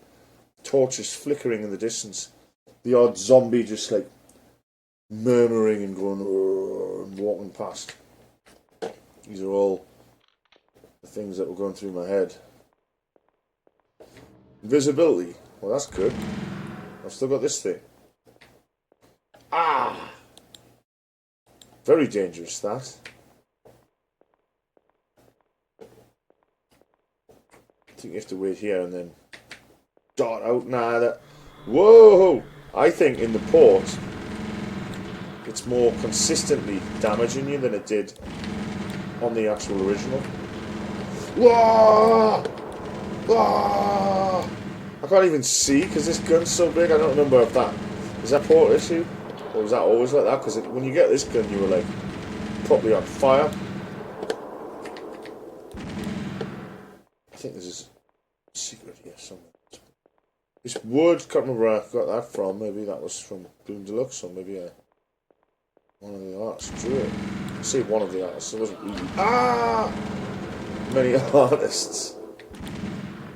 S1: Torches flickering in the distance. The odd zombie just like murmuring and going and walking past. These are all the things that were going through my head. Invisibility. Well, that's good. I've still got this thing. Ah! Very dangerous, that. I think you have to wait here and then dart out. Nah, that. Whoa! I think in the port, it's more consistently damaging you than it did on the actual original. Whoa! Whoa! I can't even see because this gun's so big. I don't remember if that is that port issue or was that always like that? Because when you get this gun, you were like properly on fire. I think there's a secret here somewhere. This wood, can't remember where I got that from. Maybe that was from Bloom Deluxe, or maybe one of the artists drew it. I say one of the artists. It wasn't really many artists.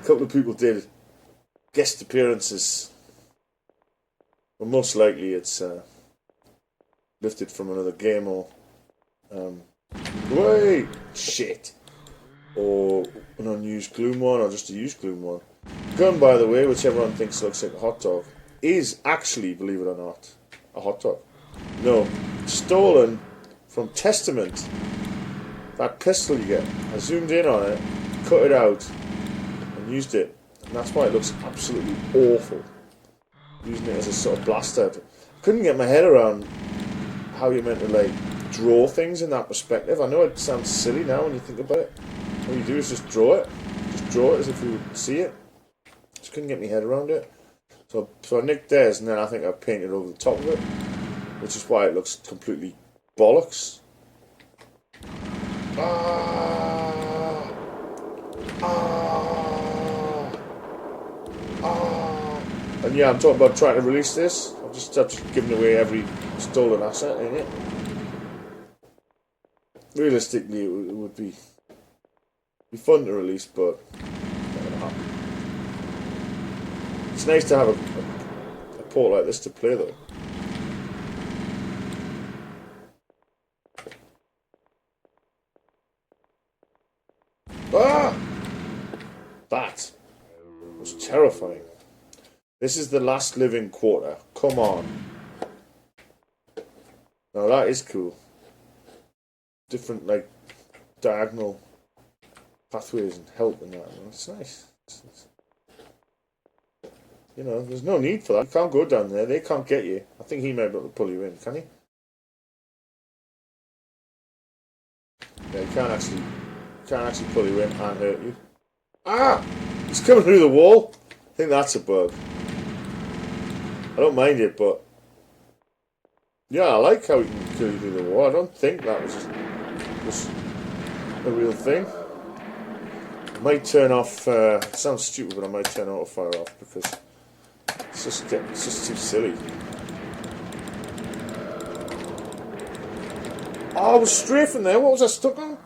S1: A couple of people did guest appearances. But most likely it's lifted from another game or wait, shit, or an unused Gloom one, or just a used Gloom one. Gun, by the way, which everyone thinks looks like a hot dog, is actually, believe it or not, a hot dog. No, stolen from Testament. That pistol you get. I zoomed in on it, cut it out, and used it. And that's why it looks absolutely awful. Using it as a sort of blaster. I couldn't get my head around how you're meant to, like, draw things in that perspective. I know it sounds silly now when you think about it. All you do is just draw it. Just draw it as if you would see it. Just couldn't get my head around it. So I nicked theirs, and then I think I painted over the top of it, which is why it looks completely bollocks. And yeah, I'm talking about trying to release this. I've just given away every stolen asset in it. Realistically, it would be fun to release, but not gonna happen. It's nice to have a port like this to play, though. Ah! That was terrifying. This is the last living quarter. Come on. Now that is cool. Different, like, diagonal pathways and help and that. It's nice. You know, there's no need for that. You can't go down there. They can't get you. I think he might be able to pull you in, can he? Yeah, he can't actually pull you in and hurt you. Ah! He's coming through the wall. I think that's a bug. I don't mind it, but yeah, I like how he can kill you through the wall. I don't think that was a real thing. I might turn off. It sounds stupid, but I might turn auto fire off because it's just too silly. Oh, I was strafing there. What was I stuck on?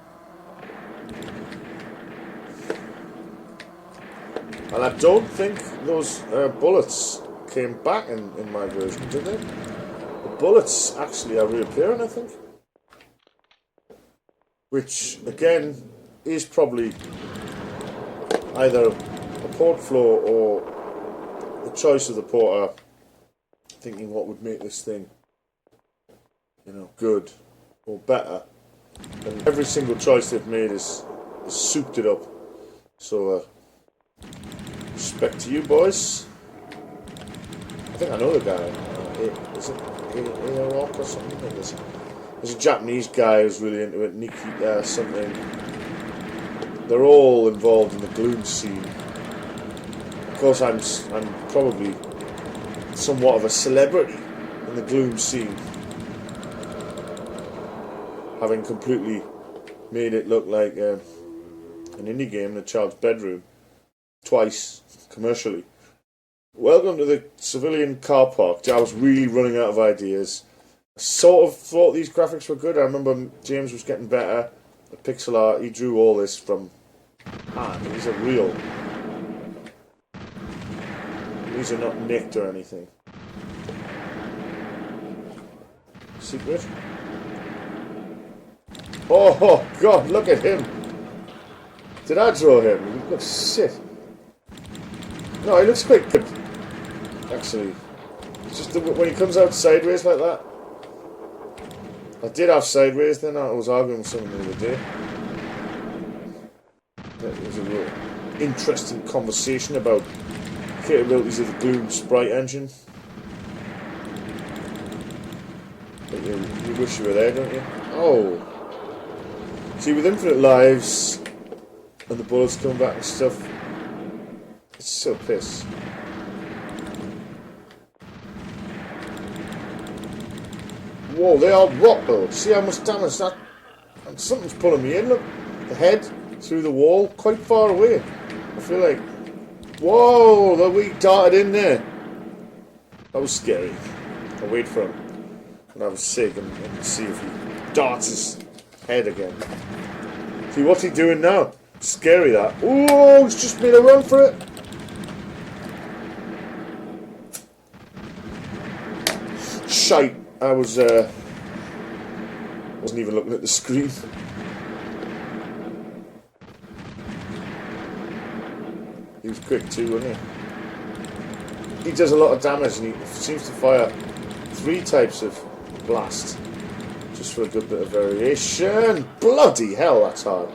S1: And I don't think those bullets came back in my version, did they? The bullets actually are reappearing, I think. Which, again, is probably either a port flaw or the choice of the porter thinking what would make this thing, you know, good or better. And every single choice they've made is souped it up. So, respect to you, boys. I think I know the guy. Is it A-Rock or something? There's a Japanese guy who's really into it. Nikki something. They're all involved in the gloom scene. Of course, I'm probably somewhat of a celebrity in the gloom scene, having completely made it look like an indie game in a child's bedroom twice commercially. Welcome to the civilian car park. I was really running out of ideas. I sort of thought these graphics were good. I remember James was getting better at pixel art. He drew all this from hand. These are real. These are not nicked or anything. Secret? Oh God, look at him. Did I draw him? He looks shit. No, he looks quite good. Actually. It's just when he comes out sideways like that. I did have sideways then. I was arguing with someone the other day. It was a real interesting conversation about capabilities of the Gloom sprite engine. But you wish you were there, don't you? Oh. See, with infinite lives and the bullets coming back and stuff, it's so piss. Whoa, they are rock though. See how much damage that... And something's pulling me in, look. The head through the wall, quite far away. I feel like... Whoa, the wee darted in there. That was scary. I'll wait for him. And I was sick and see if he darts his head again. See, what's he doing now? Scary, that. Oh, he's just made a run for it. Shite. I wasn't even looking at the screen. He was quick too, wasn't he? He does a lot of damage and he seems to fire 3 types of blast. Just for a good bit of variation. Bloody hell, that's hard.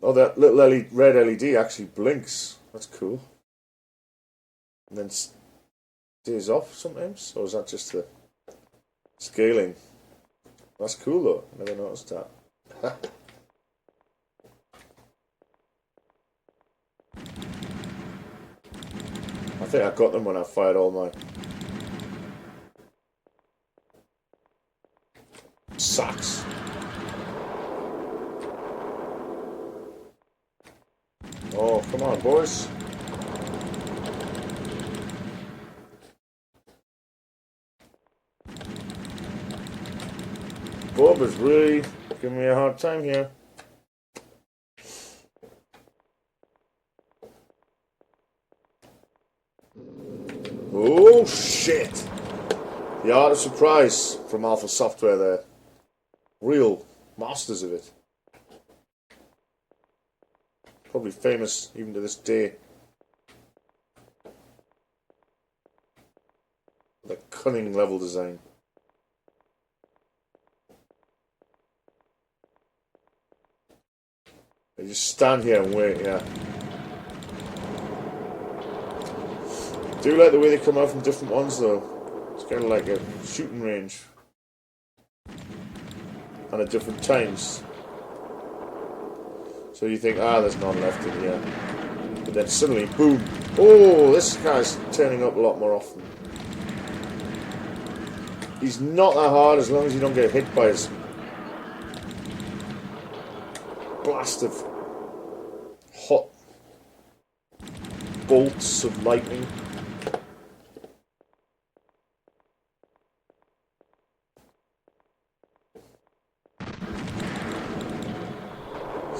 S1: Oh, that little red LED actually blinks. That's cool. And then stays off sometimes? Or is that just the scaling? That's cool though. Never noticed that. I think I got them when I fired all my sacks. Oh, come on, boys. Bob is really giving me a hard time here. Oh, shit. The Art of Surprise from Alpha Software there. Real masters of it. Probably famous even to this day. Like cunning level design. You just stand here and wait, yeah. I do like the way they come out from different ones though. It's kind of like a shooting range. And at different times. So you think, there's none left in here. But then suddenly, boom! Oh, this guy's turning up a lot more often. He's not that hard as long as you don't get hit by his blast of hot bolts of lightning.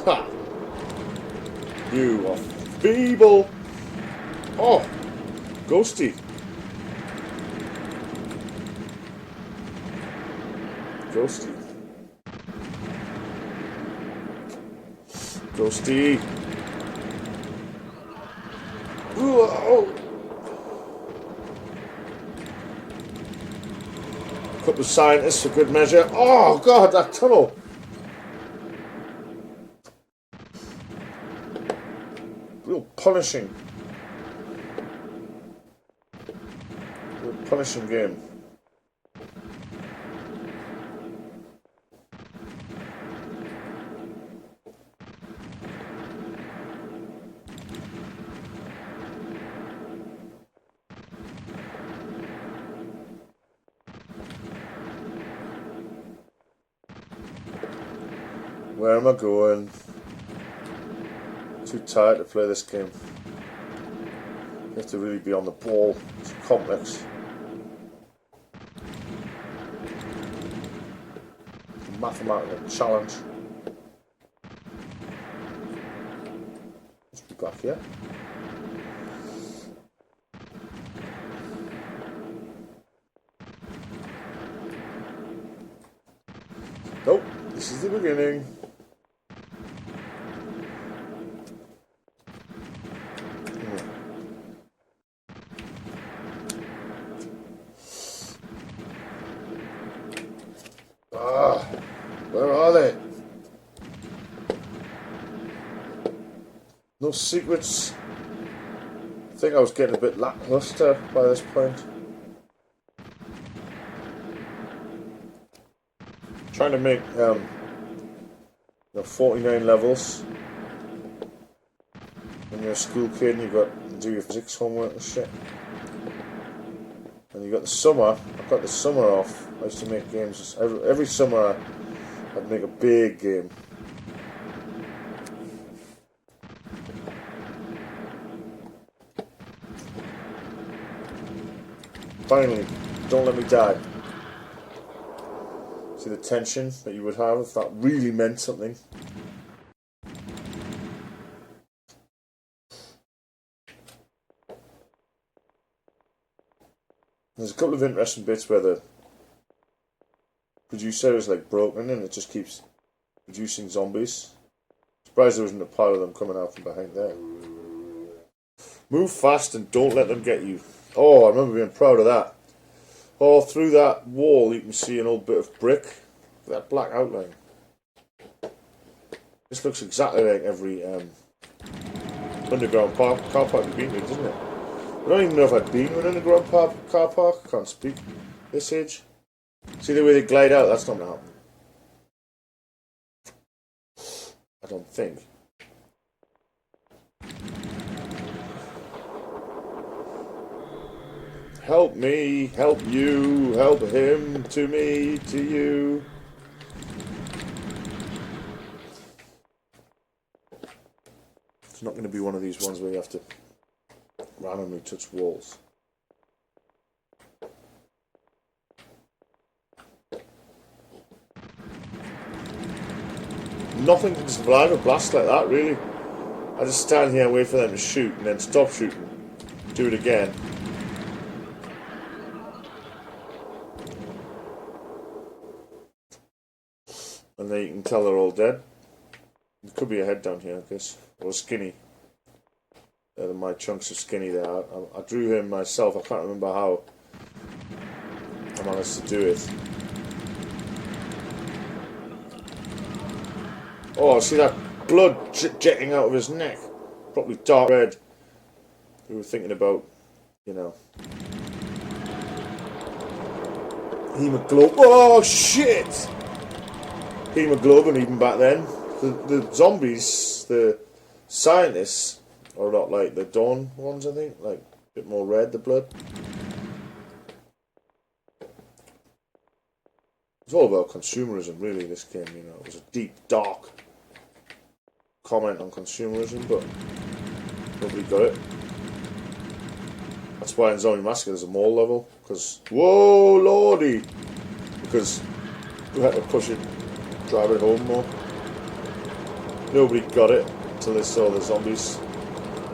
S1: Ha! You are feeble! Oh! Ghosty! Ghosty. Ghosty! Ooh, oh! Couple of scientists for good measure. Oh god, that tunnel! Real punishing. Real punishing game. Where am I going? Too tired to play this game. You have to really be on the ball. It's complex. It's a mathematical challenge. Let's be back here. Nope, this is the beginning. Where are they? No secrets. I think I was getting a bit lackluster by this point. Trying to make 49 levels. When you're a school kid and you've got to do your physics homework and shit. And you got the summer. I've got the summer off. I used to make games every summer. I'd make a big game. Finally, don't let me die. See the tension that you would have if that really meant something. There's a couple of interesting bits where the producer is like broken and it just keeps producing zombies. Surprised there wasn't a pile of them coming out from behind there. Move fast and don't let them get you. Oh, I remember being proud of that. Oh, through that wall you can see an old bit of brick. That black outline. This looks exactly like every underground car park you've been to, doesn't it? I don't even know if I've been to an underground car park. I can't speak this age. See the way they glide out? That's not going to happen. I don't think. Help me, help you, help him, to me, to you. It's not going to be one of these ones where you have to randomly touch walls. Nothing can survive a blast like that, really. I just stand here and wait for them to shoot and then stop shooting. Do it again. And then you can tell they're all dead. There could be a head down here, I guess. Or skinny. My chunks of skinny there. I drew him myself. I can't remember how. I managed to do it. Oh, see that blood jetting out of his neck? Probably dark red. We were thinking about, you know, hemoglobin. Oh shit! Hemoglobin even back then. The zombies, the scientists, are a lot like the Dawn ones, I think. Like, a bit more red, the blood. It's all about consumerism, really, this game, you know. It was a deep, dark comment on consumerism, but nobody got it. That's why in Zombie Massacre there's a mall level, because, whoa, lordy! Because we had to push it, drive it home more. Nobody got it until they saw the zombies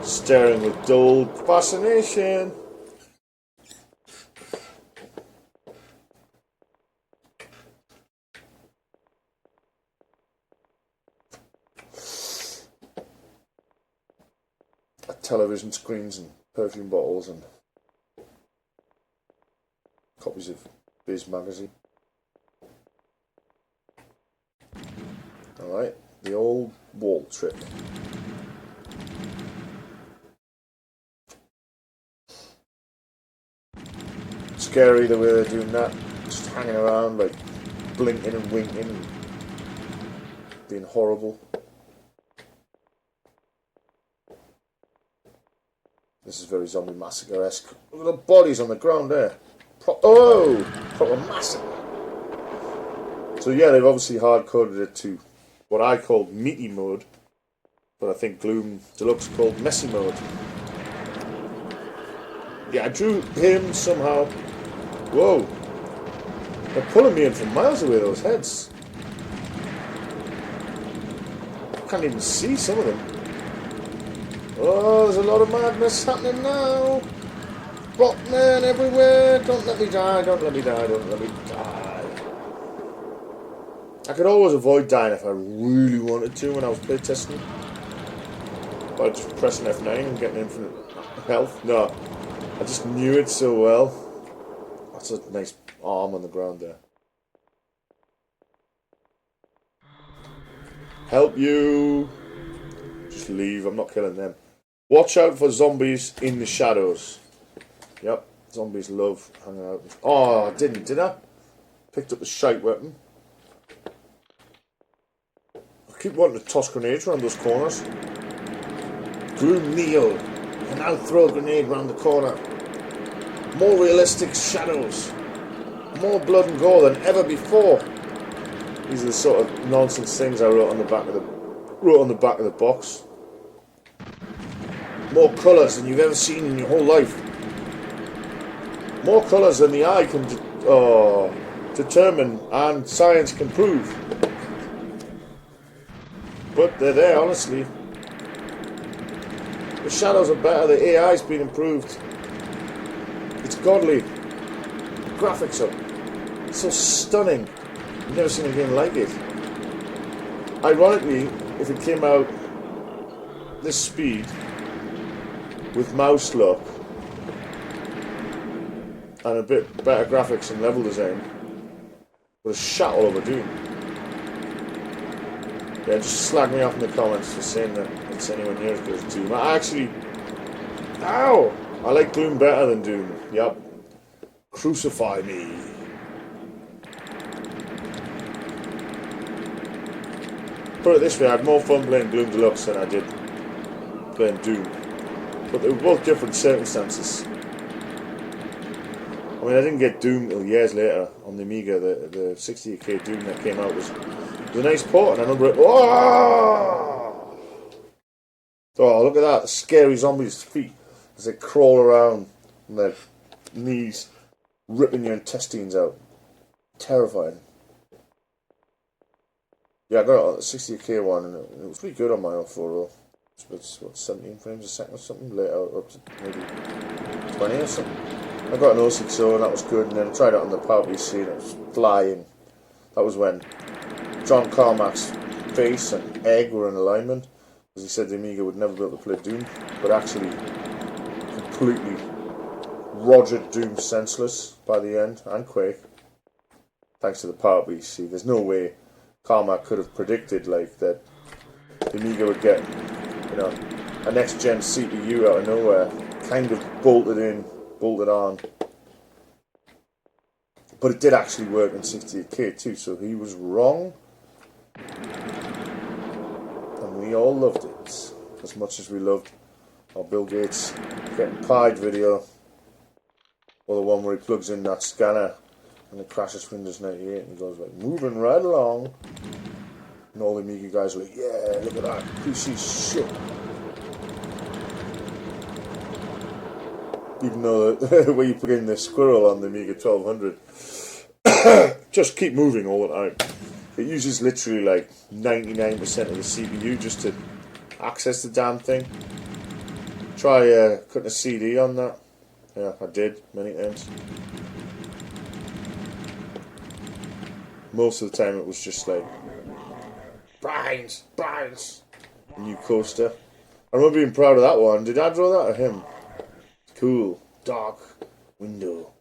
S1: staring with dull fascination. Television screens and perfume bottles and copies of Biz magazine. Alright, the old wall trick. Scary the way they're doing that, just hanging around like blinking and winking and being horrible. This is very Zombie Massacre-esque. Look at the bodies on the ground there. Proper massacre. So yeah, they've obviously hard-coded it to what I called meaty mode, but I think Gloom Deluxe called messy mode. Yeah, I drew him somehow. Whoa. They're pulling me in from miles away, those heads. I can't even see some of them. Oh, there's a lot of madness happening now. Block men everywhere. Don't let me die, don't let me die, don't let me die. I could always avoid dying if I really wanted to when I was playtesting. By just pressing F9 and getting infinite health. No, I just knew it so well. That's a nice arm on the ground there. Help you. Just leave, I'm not killing them. Watch out for zombies in the shadows. Yep, zombies love hanging out. Oh, I didn't, did I? Picked up the shite weapon. I keep wanting to toss grenades around those corners. Gloom Neo. You can now throw a grenade around the corner. More realistic shadows. More blood and gore than ever before. These are the sort of nonsense things I wrote on the back of the box. More colours than you've ever seen in your whole life. More colours than the eye can determine and science can prove. But they're there, honestly. The shadows are better, the AI's been improved. It's godly. The graphics are so stunning. I've never seen a game like it. Ironically, if it came out this speed, with mouse lock and a bit better graphics and level design, would have shot all over Doom. Yeah, just slag me off in the comments for saying that it's anywhere near as good as Doom. I like Doom better than Doom. Yep. Crucify me. Put it this way, I had more fun playing Gloom Deluxe than I did playing Doom. But they were both different circumstances. I mean, I didn't get Doom until years later on the Amiga. The 68K Doom that came out was a nice port, and I remember it. Oh, look at that! The scary zombies' feet as they crawl around and their knees ripping your intestines out. Terrifying. Yeah, I got it on the 68K one, and it was pretty good on my 04. It's what, 17 frames a second or something, later up to maybe 20 or something. I got an 060 and that was good, and then I tried it on the Power PC and it was flying. That was when John Carmack's face and egg were in alignment, because he said the Amiga would never be able to play Doom, but actually completely Roger Doom senseless by the end, and Quake. Thanks to the power beast. See, there's no way Carmack could have predicted like that the Amiga would get, you know, a next gen CPU out of nowhere, kind of bolted on. But it did actually work in 68K too, so he was wrong. And we all loved it as much as we loved our Bill Gates getting pied video, or the one where he plugs in that scanner and it crashes Windows 98 and he goes like, moving right along. And all the Amiga guys are like, yeah, look at that, PC shit. Even though when you put in the squirrel on the Amiga 1200, just keep moving all the time. It uses literally like 99% of the CPU just to access the damn thing. Try cutting a CD on that. Yeah, I did many times. Most of the time it was just like, Brains, a new coaster. I remember being proud of that one. Did I draw that or him? Cool. Dark window.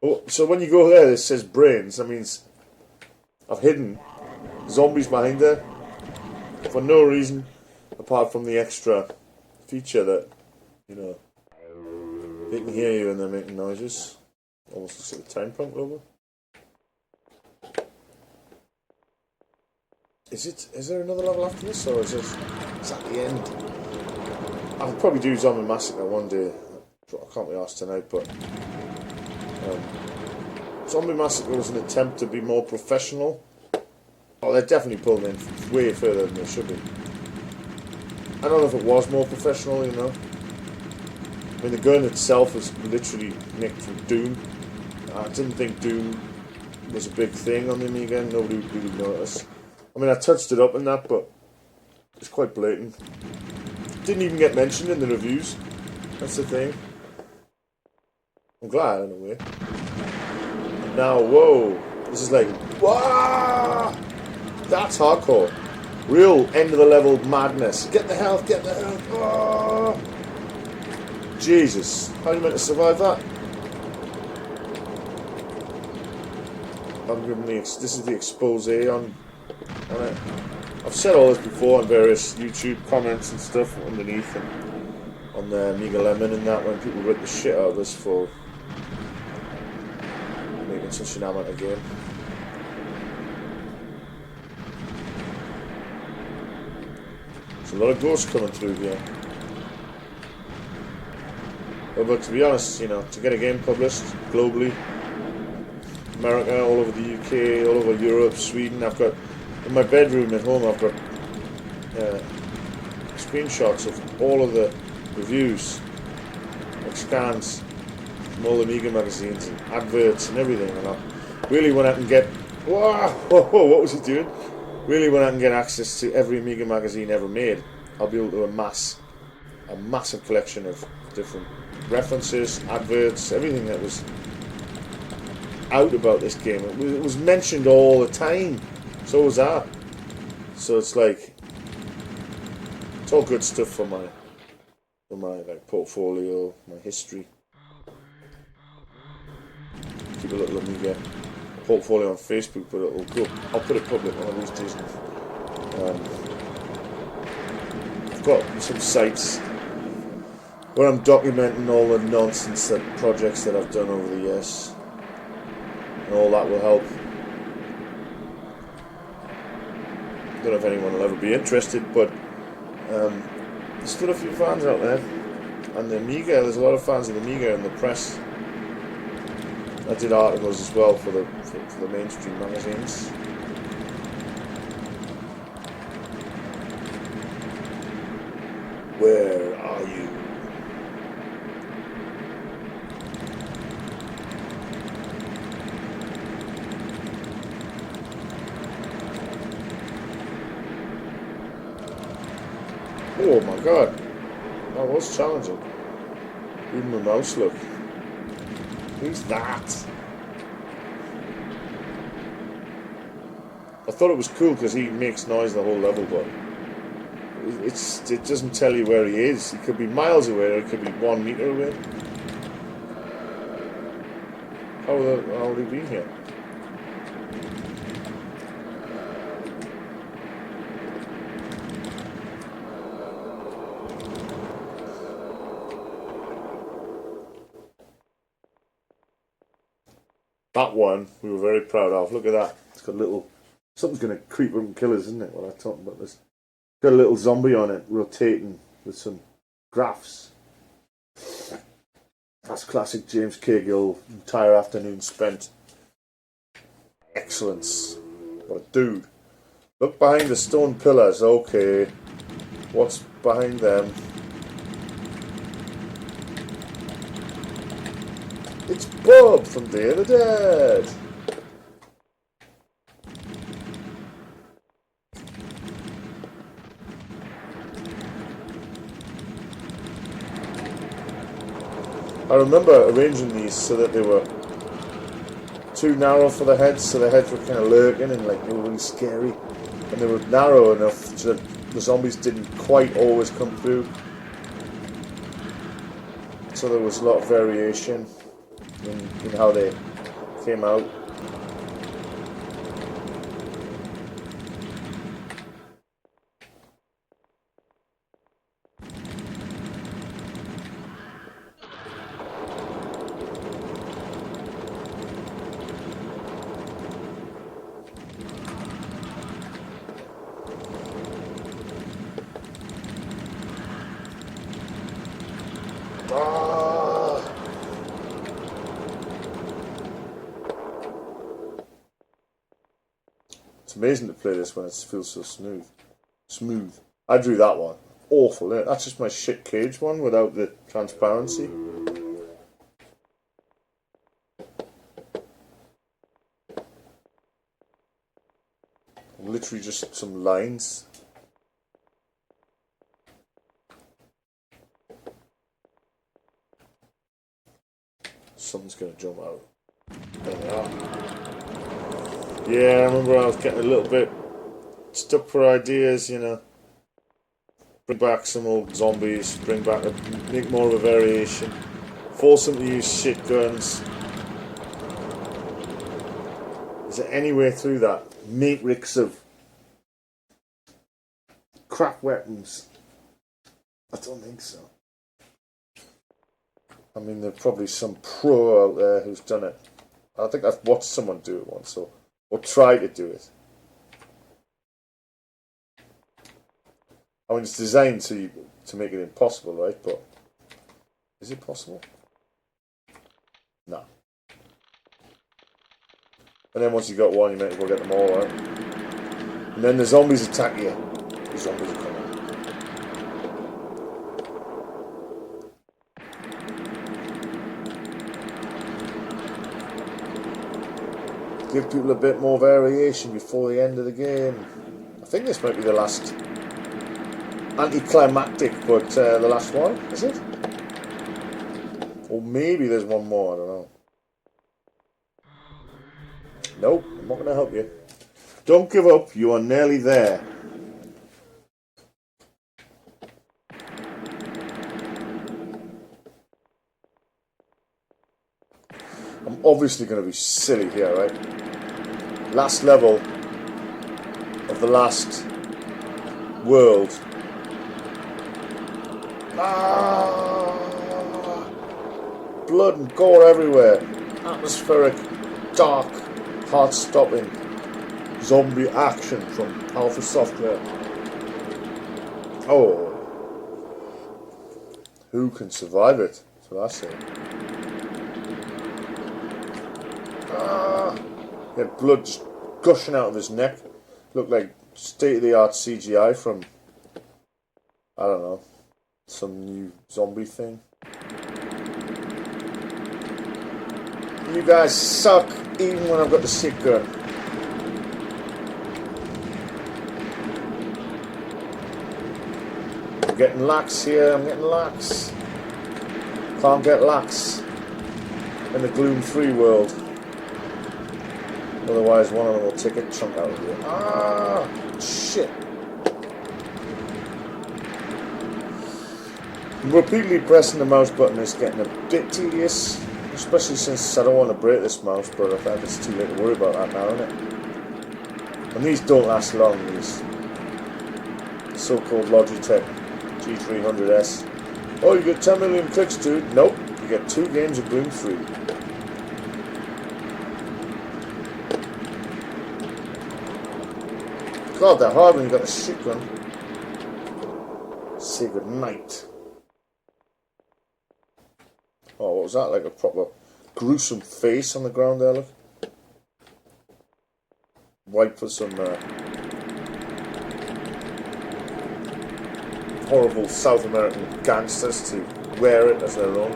S1: Oh, so when you go there, it says brains. That means I've hidden zombies behind there for no reason apart from the extra feature that, you know, they can hear you and they're making noises. Almost looks like a time pump over. Is there another level after this, or is that the end? I'll probably do Zombie Massacre one day. I can't be asked tonight, but Zombie Massacre was an attempt to be more professional. Oh, they're definitely pulling in way further than they should be. I don't know if it was more professional, you know. I mean, the gun itself is literally nicked from Doom. I didn't think Doom was a big thing on the Amiga. Nobody would really notice. I mean, I touched it up in that, but it's quite blatant. Didn't even get mentioned in the reviews. That's the thing. I'm glad, in a way. And now, whoa. This is like, wow! That's hardcore. Real end-of-the-level madness. Get the health, get the health. Oh! Jesus. How are you meant to survive that? I'm giving this is the expose on it. I've said all this before on various YouTube comments and stuff underneath and on the Amiga Lemon and that, when people rip the shit out of us for making such an amateur game. There's a lot of ghosts coming through here. But to be honest, you know, to get a game published globally, America, all over the UK, all over Europe, Sweden, I've got in my bedroom at home, I've got screenshots of all of the reviews, like scans from all the Amiga magazines and adverts and everything. And really, when I can get, whoa, what was he doing? Really, when I can get access to every Amiga magazine ever made, I'll be able to amass a massive collection of different references, adverts, everything that was out about this game. It was mentioned all the time. So was that. So it's like, it's all good stuff for my like portfolio, my history. Keep a little Amiga portfolio on Facebook, but I'll put it public one of these days. I've got some sites where I'm documenting all the nonsense projects that I've done over the years, and all that will help. Don't know if anyone will ever be interested, but there's still a few fans out there. And the Amiga, there's a lot of fans of the Amiga in the press. I did articles as well for the mainstream magazines. Where are you? Oh my god, that was challenging. Even the mouse look. Who's that? I thought it was cool because he makes noise the whole level, but it doesn't tell you where he is. He could be miles away or it could be 1 meter away. Oh, they've already been here. That one we were very proud of. Look at that. It's got a little... Something's going to creep up and kill us, isn't it, while I'm talking about this? Got a little zombie on it, rotating with some graphs. That's classic James Cahill. Entire afternoon spent. Excellence. What a dude. Look behind the stone pillars. Okay. What's behind them? It's Bob from Day of the Dead. I remember arranging these so that they were too narrow for the heads, so the heads were kind of lurking and like they were really scary, and they were narrow enough so that the zombies didn't quite always come through. So there was a lot of variation in how they came out. It's amazing to play this when it feels so smooth. I drew that one. Awful, isn't it? That's just my shit cage one without the transparency. Literally just some lines. Something's going to jump out. There we are. Yeah, I remember I was getting a little bit stuck for ideas, you know. Bring back some old zombies, make more of a variation. Force them to use shit guns. Is there any way through that matrix of crap weapons? I don't think so. I mean, there's probably some pro out there who's done it. I think I've watched someone do it once, or try to do it. I mean, it's designed to make it impossible, right? But is it possible? No. And then once you got one, you might as well get them all out. And then the zombies attack you. The zombies are coming. Give people a bit more variation before the end of the game. I think this might be the last anticlimactic, but the last one, is it? Or maybe there's one more, I don't know. Nope, I'm not going to help you. Don't give up, you are nearly there. I'm obviously going to be silly here, right? Last level of the last world. Blood and gore everywhere. Atmospheric, dark, heart-stopping zombie action from Alpha Software. Oh, who can survive it? That's what I say. He had blood just gushing out of his neck. Looked like state-of-the-art CGI from, I don't know, some new zombie thing. You guys suck, even when I've got the sick gun. I'm getting lax here, I'm getting lax. Can't get lax in the Gloom 3 world. Otherwise, one of them will take a chunk out of you. Ah, shit. Repeatedly pressing the mouse button is getting a bit tedious. Especially since I don't want to break this mouse, but I think it's too late to worry about that now, isn't it? And these don't last long, these so-called Logitech G300S. Oh, you get 10 million clicks, dude. Nope, you get 2 games of Gloom 3. God, they're hard when you got a shotgun. Say good night. Oh, what was that? Like a proper gruesome face on the ground there, look. White for some horrible South American gangsters to wear it as their own.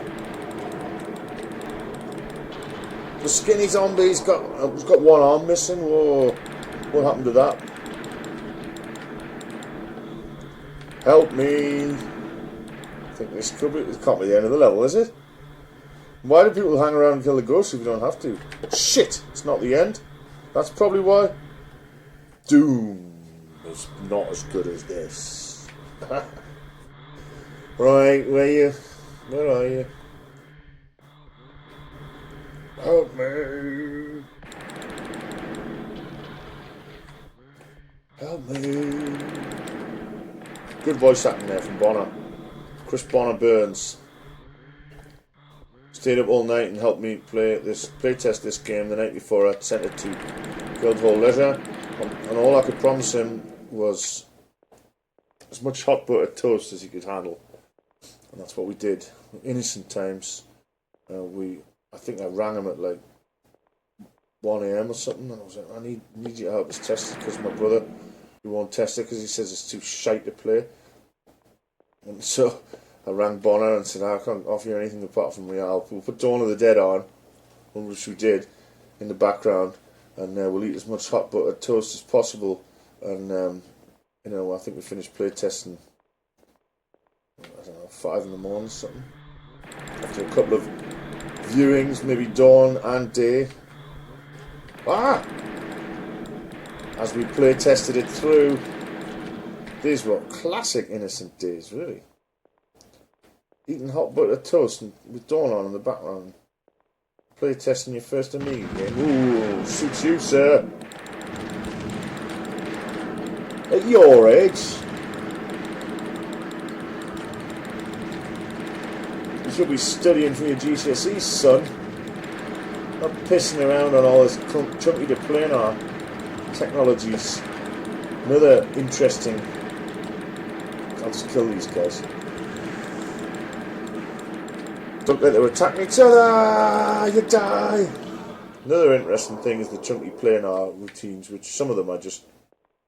S1: The skinny zombie's got one arm missing. Whoa, what happened to that? Help me! I think this could be. It can't be the end of the level, is it? Why do people hang around and kill the ghosts if you don't have to? Shit! It's not the end. That's probably why. Doom is not as good as this. Right, where are you? Where are you? Help me! Help me! Good voice acting there from Bonner. Chris Bonner Burns. Stayed up all night and helped me play test this game the night before I sent it to Guildhall Leisure. And all I could promise him was as much hot buttered toast as he could handle. And that's what we did. Innocent times. I think I rang him at like 1 AM or something, and I was like, I need you to help us test it because my brother, he won't test it because he says it's too shite to play. And so I rang Bonner and said, I can't offer you anything apart from Real. We'll put Dawn of the Dead on, which we did, in the background, and we'll eat as much hot buttered toast as possible. And you know, I think we finished play testing, I don't know, 5 in the morning or something. After a couple of viewings, maybe dawn and day. As we play tested it through, these were classic innocent days, really. Eating hot buttered toast and with dawn on in the background. Play testing your first Amiga game. Ooh, suits you, sir. At your age, you should be studying for your GCSEs, son. Not pissing around on all this chunky to planar technologies. Another interesting. I'll just kill these guys. Don't let them attack each other. You die. Another interesting thing is the chunky planar routines, which some of them are just,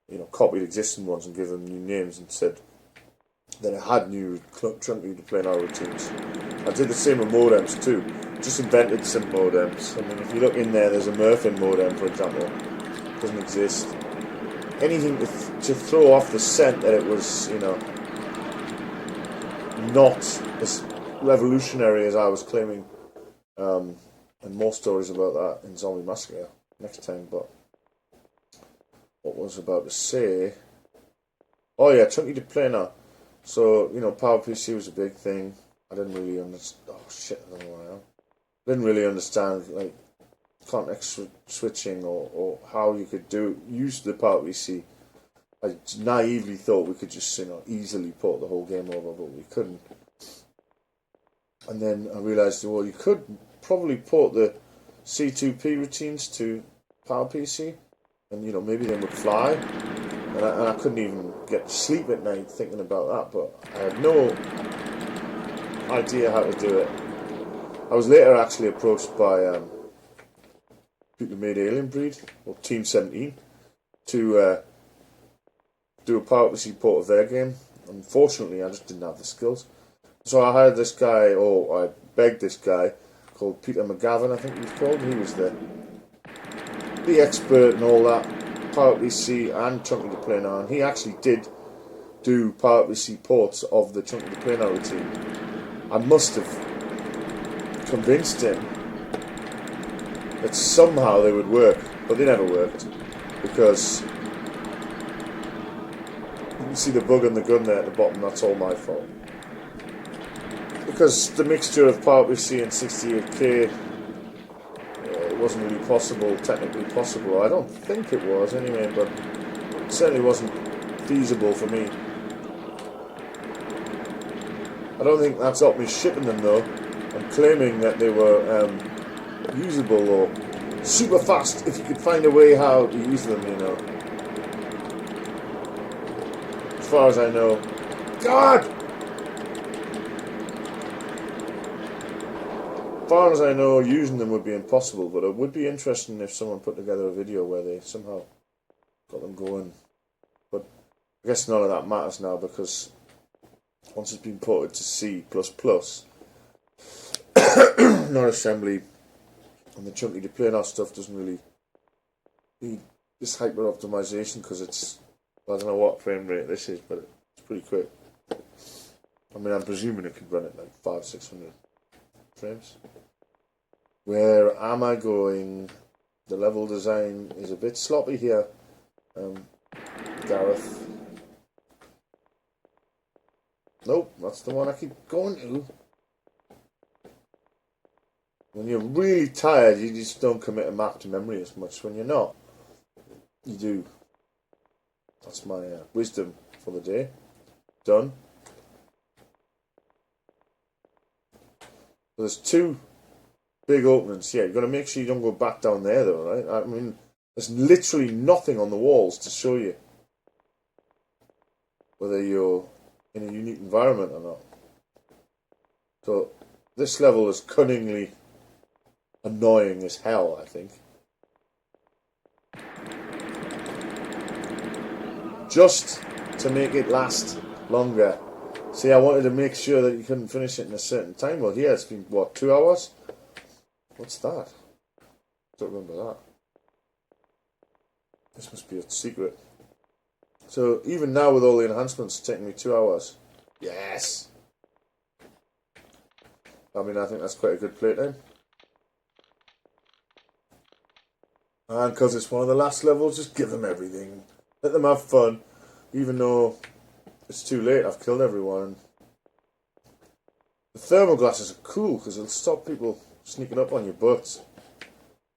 S1: you know, copied existing ones and give them new names and said that it had new chunky planar routines. I did the same with modems too. Just invented some modems. I mean, if you look in there, there's a Murphin modem, for example. It doesn't exist. Anything to throw off the scent that it was, you know, not as revolutionary as I was claiming. And more stories about that in Zombie Massacre next time. But what was I about to say? Oh yeah, chunky to planar. So, you know, PowerPC was a big thing. I didn't really understand. Oh shit, I don't know where I am. Didn't really understand like context switching or how you could use the PowerPC. I naively thought we could just, you know, easily port the whole game over, but we couldn't. And then I realised, well, you could probably port the C2P routines to PowerPC, and you know, maybe they would fly. And I couldn't even get to sleep at night thinking about that, but I had no idea how to do it. I was later actually approached by people who made Alien Breed, or Team 17, to do a PowerPC port of their game. Unfortunately, I just didn't have the skills. So I hired this guy, or I begged this guy, called Peter McGavin, I think he was called. He was the expert and all that, PowerPC and chunky to planar, and he actually did do PowerPC ports of the chunky to planar routine. I must have convinced him that somehow they would work, but they never worked, because you can see the bug on the gun there at the bottom. That's all my fault. because the mixture of PowerPC and 68K, it wasn't really possible, technically possible. I don't think it was anyway, but it certainly wasn't feasible for me. I don't think that stopped me shipping them though, and claiming that they were usable or super fast if you could find a way how to use them, you know. As far as I know. God! As far as I know, using them would be impossible, but it would be interesting if someone put together a video where they somehow got them going. But I guess none of that matters now, because once it's been ported to C++, non-assembly, and the chunky planar stuff doesn't really need this hyper optimization, because it's, I don't know what frame rate this is, but it's pretty quick. I mean, I'm presuming it could run at like 500-600 frames. Where am I going? The level design is a bit sloppy here, Gareth. Nope, that's the one I keep going to. When you're really tired, you just don't commit a map to memory as much. When you're not, you do. That's my wisdom for the day. Done. So there's two big openings here. You've got to make sure you don't go back down there though, right? I mean, there's literally nothing on the walls to show you whether you're in a unique environment or not. So this level is cunningly annoying as hell, I think. Just to make it last longer. See, I wanted to make sure that you couldn't finish it in a certain time. Well, here it's been, what, 2 hours? What's that? Don't remember that. This must be a secret. So, even now with all the enhancements, it's taking me 2 hours. Yes! I mean, I think that's quite a good playtime. And because it's one of the last levels, just give them everything. Let them have fun. Even though it's too late, I've killed everyone. The thermal glasses are cool because it'll stop people sneaking up on your butts.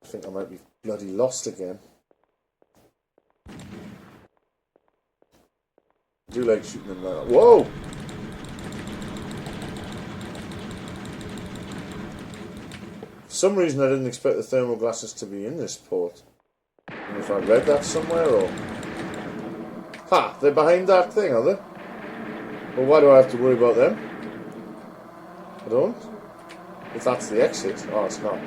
S1: I think I might be bloody lost again. I do like shooting them like that. Whoa! For some reason I didn't expect the thermal glasses to be in this port. I don't know if I read that somewhere or... Ha! They're behind that thing, are they? Well, why do I have to worry about them? I don't. If that's the exit. Oh, it's not.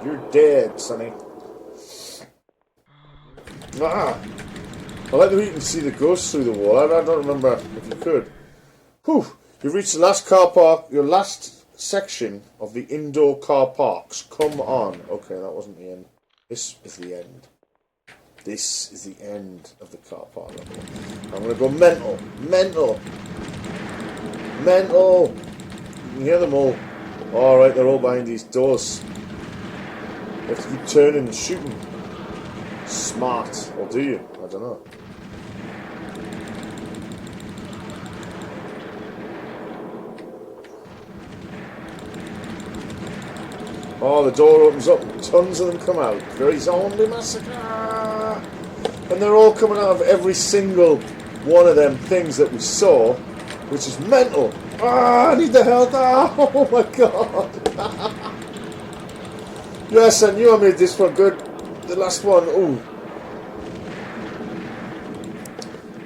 S1: You're dead, Sonny. Ah! I like the way you can see the ghosts through the wall. I don't remember if you could. Whew! You've reached the last car park, your last section of the indoor car parks. Come on. Okay, that wasn't the end. This is the end. This is the end of the car park level. I'm going to go mental. Mental. Mental. You can hear them all. Alright, they're all behind these doors. You have to keep turning and shooting. Smart. Or do you? I don't know. Oh, the door opens up and tons of them come out. Very zombie massacre! And they're all coming out of every single one of them things that we saw, which is mental. Ah, I need the health. Oh my god! Yes, I knew I made this one good. The last one, ooh.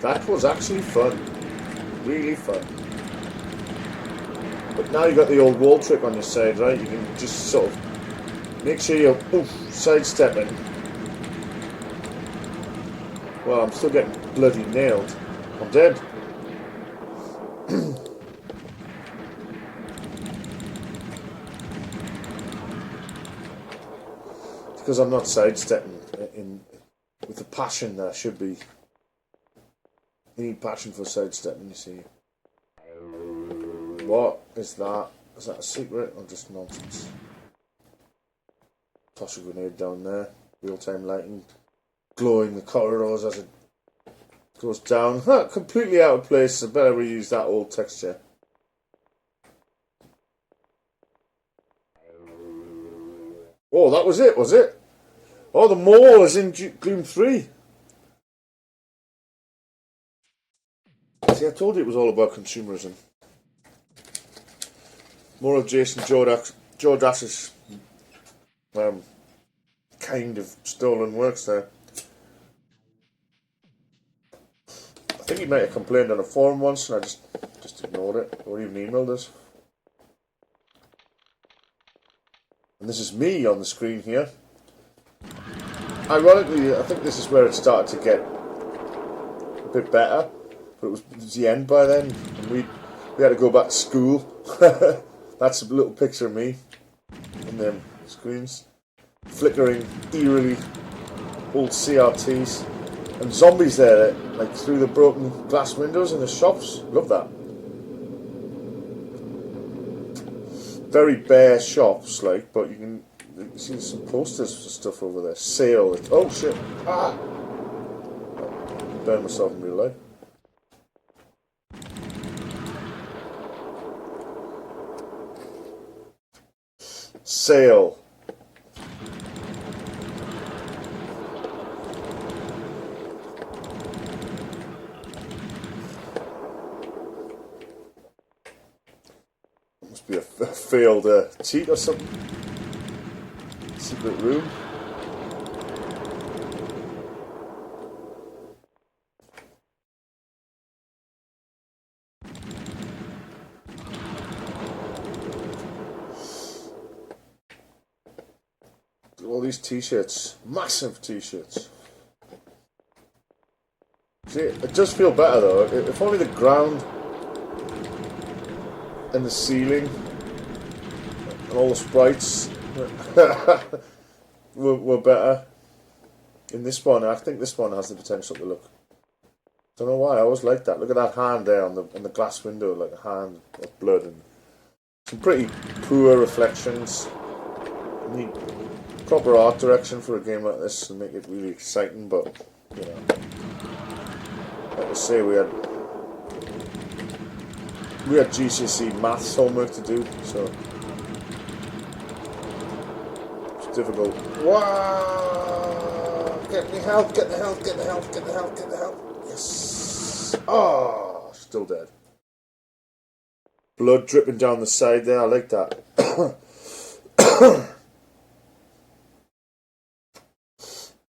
S1: That was actually fun. Really fun. But now you've got the old wall trick on your side, right? You can just sort of make sure you're sidestepping. Well, I'm still getting bloody nailed. I'm dead. It's because I'm not sidestepping with the passion that I should be. You need passion for sidestepping, you see. What is that? Is that a secret or just nonsense? Toss a grenade down there. Real-time lighting. Glowing the corridors as it goes down. Huh, completely out of place. I better reuse that old texture. Oh, that was it, was it? Oh, the mall is in Gloom 3. See, I told you it was all about consumerism. More of Jason Jordas's kind of stolen works there. I think he might have complained on a forum once, and I just ignored it, or even emailed us. And this is me on the screen here. Ironically, I think this is where it started to get a bit better, but it was the end by then, and we had to go back to school. That's a little picture of me on them screens, flickering eerily, old CRTs, and zombies there, like through the broken glass windows in the shops. Love that. Very bare shops, like, but you can see some posters for stuff over there. Sale. Oh shit! Ah! Burn myself in real life. Sale. Must be a failed cheat or something. Secret room. All these t-shirts, massive t-shirts. See, it does feel better though. If only the ground and the ceiling and all the sprites were better in this one. I think this one has the potential to look. Don't know why. I always like that. Look at that hand there on the glass window, like a hand of blood, and some pretty poor reflections. Need proper art direction for a game like this and make it really exciting, but you know, like I say, we had GCSE maths homework to do, so it's difficult. Wow! Get the health! Get the health! Get the health! Get the health! Get the health! Yes! Oh, still dead. Blood dripping down the side there. I like that.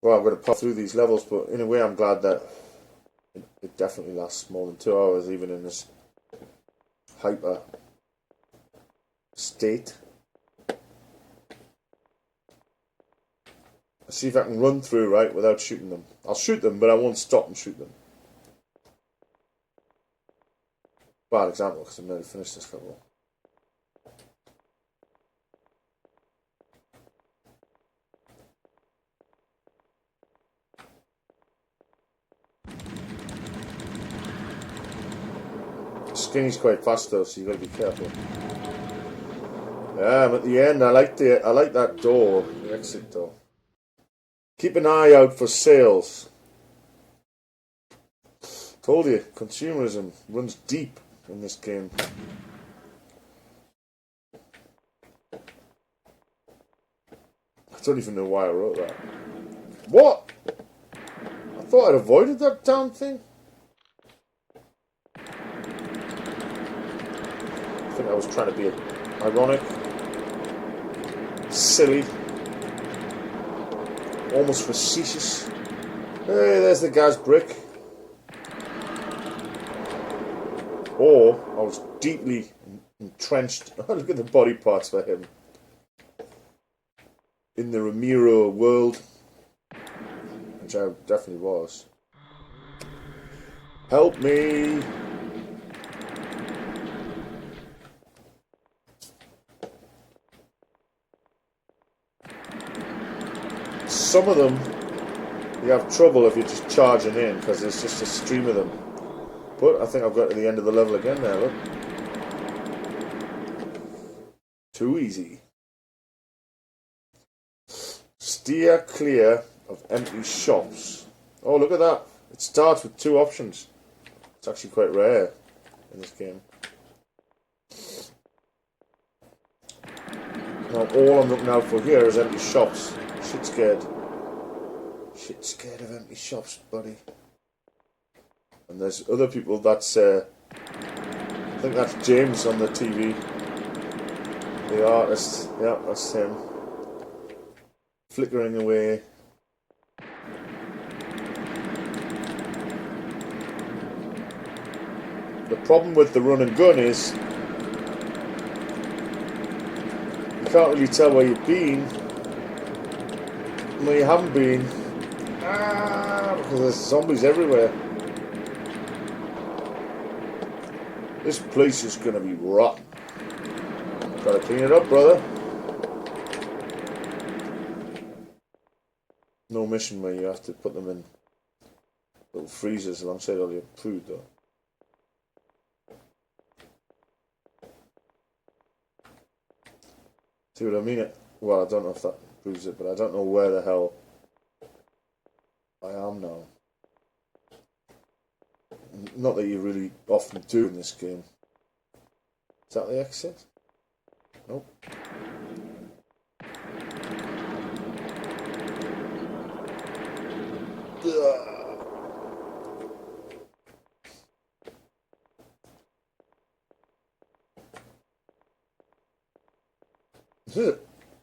S1: Well, I'm going to pop through these levels, but in a way I'm glad that it definitely lasts more than 2 hours, even in this hyper state. Let's see if I can run through, right, without shooting them. I'll shoot them, but I won't stop and shoot them. Bad example, because I've nearly finished this level. Skinny's quite fast though, so you got to be careful. Yeah, I'm at the end. I like that door, the exit door. Keep an eye out for sales. Told you, consumerism runs deep in this game. I don't even know why I wrote that. What? I thought I'd avoided that damn thing. I think I was trying to be ironic, silly, almost facetious. Hey, there's the guy's brick. Or I was deeply entrenched. Look at the body parts for him. In the Ramiro world, which I definitely was. Help me! Some of them, you have trouble if you're just charging in, because there's just a stream of them. But I think I've got to the end of the level again now, look. Too easy. Steer clear of empty shops. Oh, look at that. It starts with 2 options. It's actually quite rare in this game. Now, all I'm looking out for here is empty shops. Shit scared. Shit scared of empty shops, buddy. And there's other people. That's, I think that's James on the TV. The artist. Yeah, that's him. Flickering away. The problem with the run and gun is you can't really tell where you've been and where you haven't been. Because there's zombies everywhere. This place is gonna be rotten. Gotta clean it up, brother. No mission where you have to put them in little freezers alongside all your food, though. See what I mean? Well, I don't know if that proves it, but I don't know where the hell I am now. Not that you really often do in this game. Is that the exit? Nope.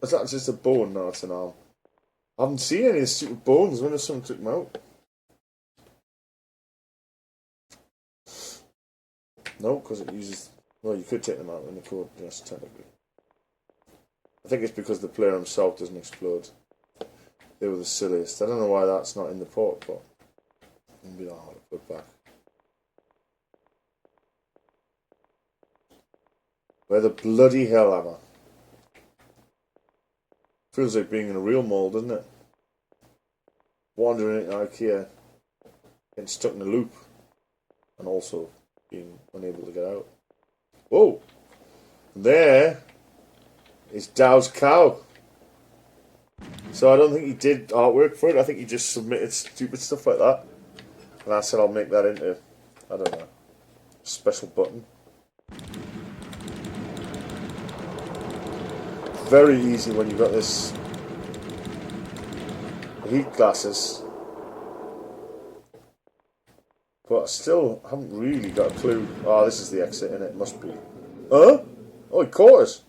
S1: Is that just a bone? No, it's an arm. I haven't seen any of these stupid bones. When someone took them out? No, because it uses... Well, you could take them out in the code, yes, technically. I think it's because the player himself doesn't explode. They were the silliest. I don't know why that's not in the port, but... Maybe I'll have to put it back. Where the bloody hell am I? Feels like being in a real mall, doesn't it? Wandering into IKEA, getting stuck in a loop, and also being unable to get out. Whoa! There is Dow's cow. So I don't think he did artwork for it. I think he just submitted stupid stuff like that. And I said I'll make that into, I don't know, a special button. Very easy when you've got this heat glasses, but I still haven't really got a clue. Oh, this is the exit, and it must be. Huh? Oh, he caught us.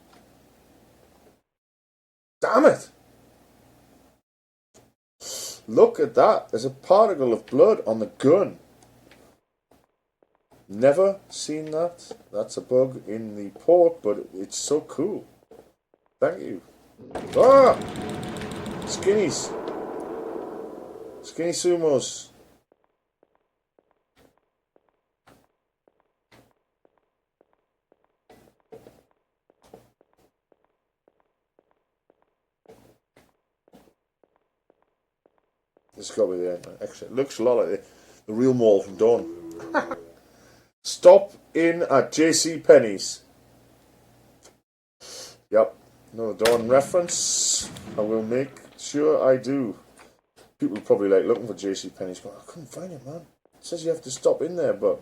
S1: Damn it! Look at that. There's a particle of blood on the gun. Never seen that. That's a bug in the port, but it's so cool. Thank you. Ah! Skinnies. Skinny sumos. This has got to be the end. Actually, it looks a lot like the real mall from Dawn. Stop in at JC Penney's. Yep. Another Dawn reference. I will make sure I do. People are probably like looking for JC Penney's going, I couldn't find it, man. It says you have to stop in there, but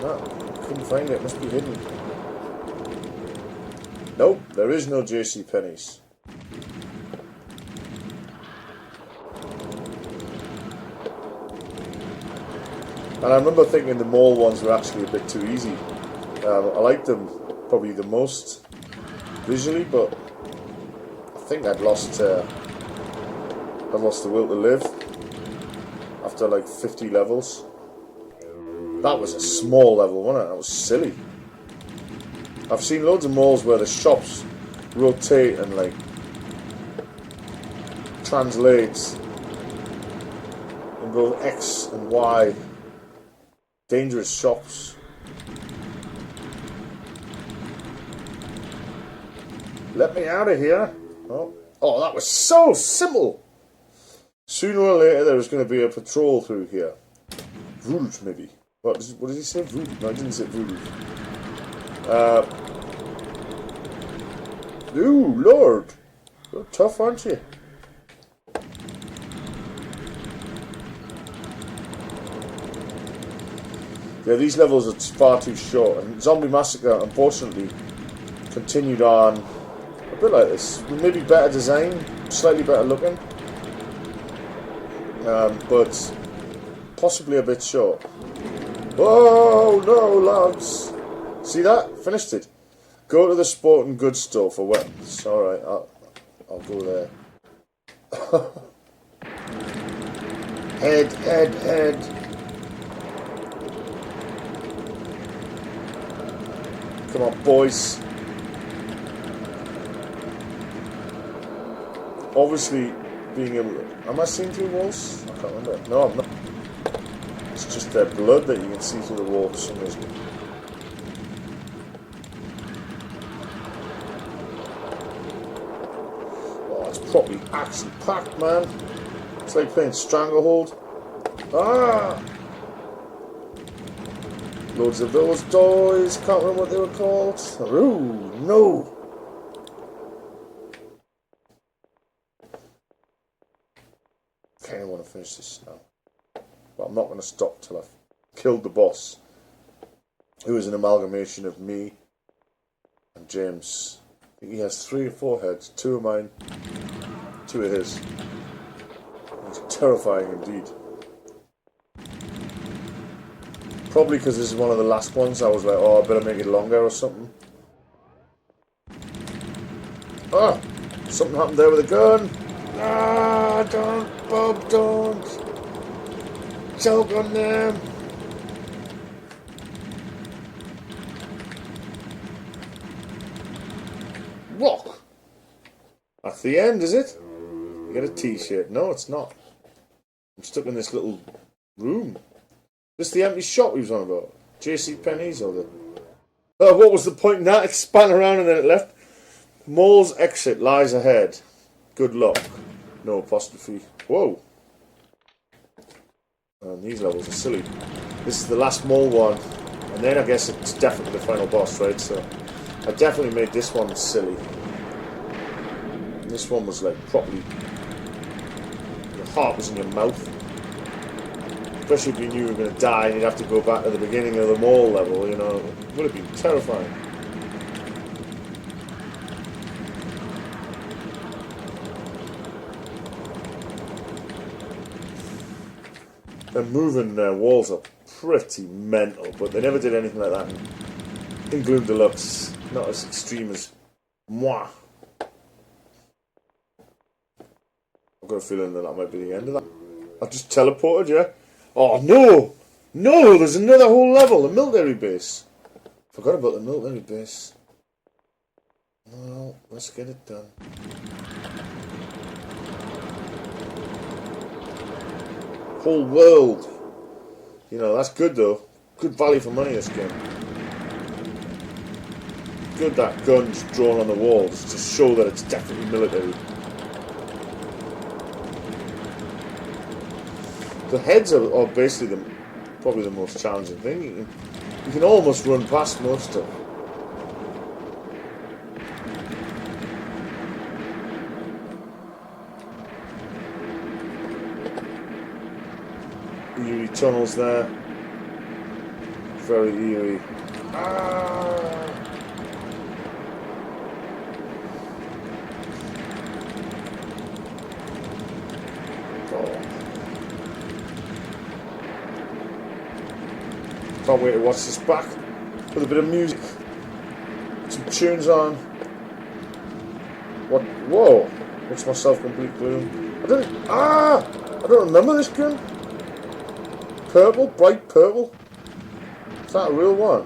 S1: no, I couldn't find it. It must be hidden. Nope, there is no JC Penney's. And I remember thinking the mall ones were actually a bit too easy. I liked them probably the most visually, but I think I'd lost the will to live after like 50 levels. That was a small level, wasn't it? That was silly. I've seen loads of malls where the shops rotate and like translate in both X and Y. Dangerous shops. Let me out of here. Oh, that was so simple. Sooner or later there was going to be a patrol through here. Voodoo, maybe. What did he say? Voodoo? No, I didn't say voodoo. Ooh, Lord. You're tough, aren't you? Yeah, these levels are far too short, and Zombie Massacre, unfortunately, continued on a bit like this. Maybe better design, slightly better looking, but possibly a bit short. Oh no, lads! See that? Finished it. Go to the sporting goods store for weapons. Alright, I'll go there. Head. Come on, boys. Obviously, being able to... Am I seeing through walls? I can't remember. No, I'm not. It's just their blood that you can see through the wall for some reason. Oh, it's properly action-packed, man. It's like playing Stranglehold. Ah! Loads of those toys. Can't remember what they were called. Ooh, no! Okay, I want to finish this now. But I'm not going to stop till I've killed the boss. Who is an amalgamation of me and James. I think he has 3 or 4 heads. 2 of mine, 2 of his. He's terrifying indeed. Probably because this is one of the last ones, I was like, oh, I better make it longer or something. Ah! Something happened there with a gun! Ah! Don't! Bob, don't! Choke on them! What? That's the end, is it? You get a t-shirt. No, it's not. I'm stuck in this little room. This is the empty shop he was on about. J.C. Penney's or the... Oh, what was the point in that? It span around and then it left. Mall's exit lies ahead. Good luck. No apostrophe. Whoa. And these levels are silly. This is the last mall one. And then I guess it's definitely the final boss, right? So I definitely made this one silly. This one was like properly... Your heart was in your mouth. Especially if you knew you were going to die and you'd have to go back to the beginning of the mall level, you know. It would have been terrifying. And moving walls are pretty mental, but they never did anything like that in Gloom Deluxe. Not as extreme as moi. I've got a feeling that might be the end of that. I've just teleported, yeah? Oh, no! No, there's another whole level, the military base. Forgot about the military base. Well, let's get it done. Whole world. You know, that's good though. Good value for money, this game. Good that gun's drawn on the walls to show that it's definitely military. The heads are basically probably the most challenging thing. You can almost run past most of them. Eerie tunnels there. Very eerie. Ah! Can't wait to watch this back with a bit of music, some tunes on. What? Whoa! Makes myself complete gloom. I don't remember this gun. Purple, bright purple. Is that a real one?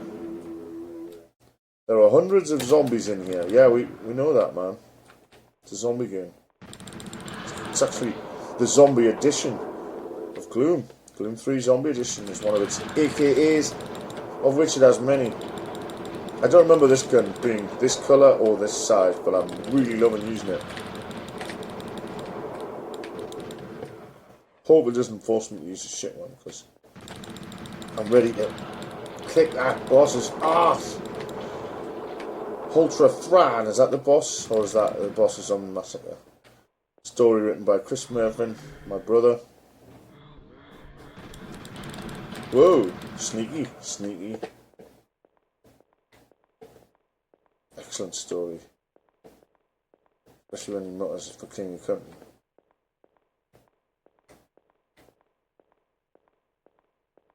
S1: There are hundreds of zombies in here. Yeah, we know that, man. It's a zombie game. It's actually the zombie edition of Gloom. Gloom 3 Zombie Edition is one of its AKAs, of which it has many. I don't remember this gun being this colour or this size, but I'm really loving using it. Hope it doesn't force me to use a shit one, because I'm ready to kick that boss's ass. Ultra Thran, is that the boss? Or is that the boss is on Massacre? Story written by Chris Mervyn, my brother. Whoa, sneaky, sneaky. Excellent story. Especially when he mutters for King of Country.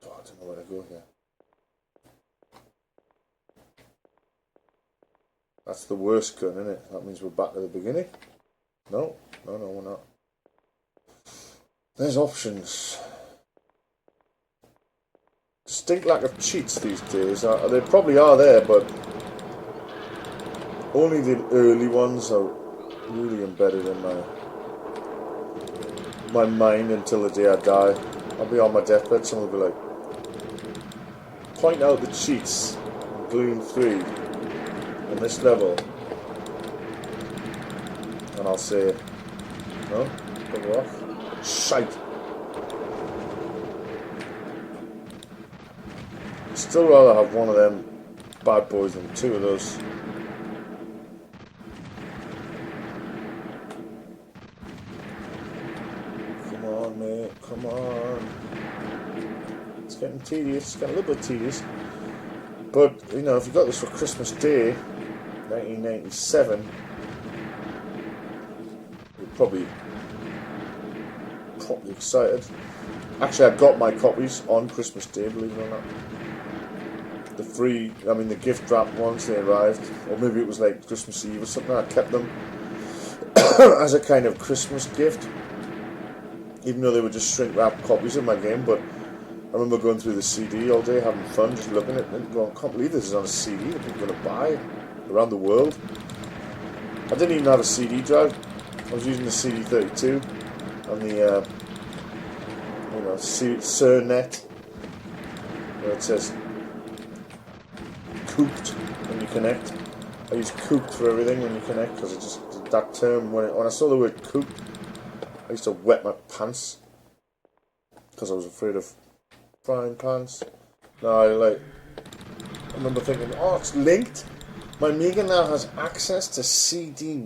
S1: Oh, I don't know where to go here. That's the worst gun, isn't it? That means we're back to the beginning. No, no, we're not. There's options. Distinct lack of cheats these days. They probably are there, but only the early ones are really embedded in my mind until the day I die. I'll be on my deathbed, someone will be like, point out the cheats in Gloom 3 on this level. And I'll say, no, bugger off. Shite. Still rather have one of them bad boys than two of those. Come on, mate, come on. It's getting tedious, it's getting a little bit tedious. But, you know, if you got this for Christmas Day, 1997, you're probably excited. Actually, I got my copies on Christmas Day, believe it or not. The gift wrap ones, they arrived, or maybe it was like Christmas Eve or something. I kept them as a kind of Christmas gift, even though they were just shrink wrap copies of my game. But I remember going through the CD all day, having fun, just looking at it and going, I can't believe this is on a CD that people are going to buy around the world. I didn't even have a CD drive. I was using the CD32 on the Cernet, where it says cooked when you connect. I use cooked for everything when you connect, because it just, that term, when I saw the word cooked, I used to wet my pants because I was afraid of frying pans. Now I remember thinking, oh, it's linked. My Amiga now has access to CD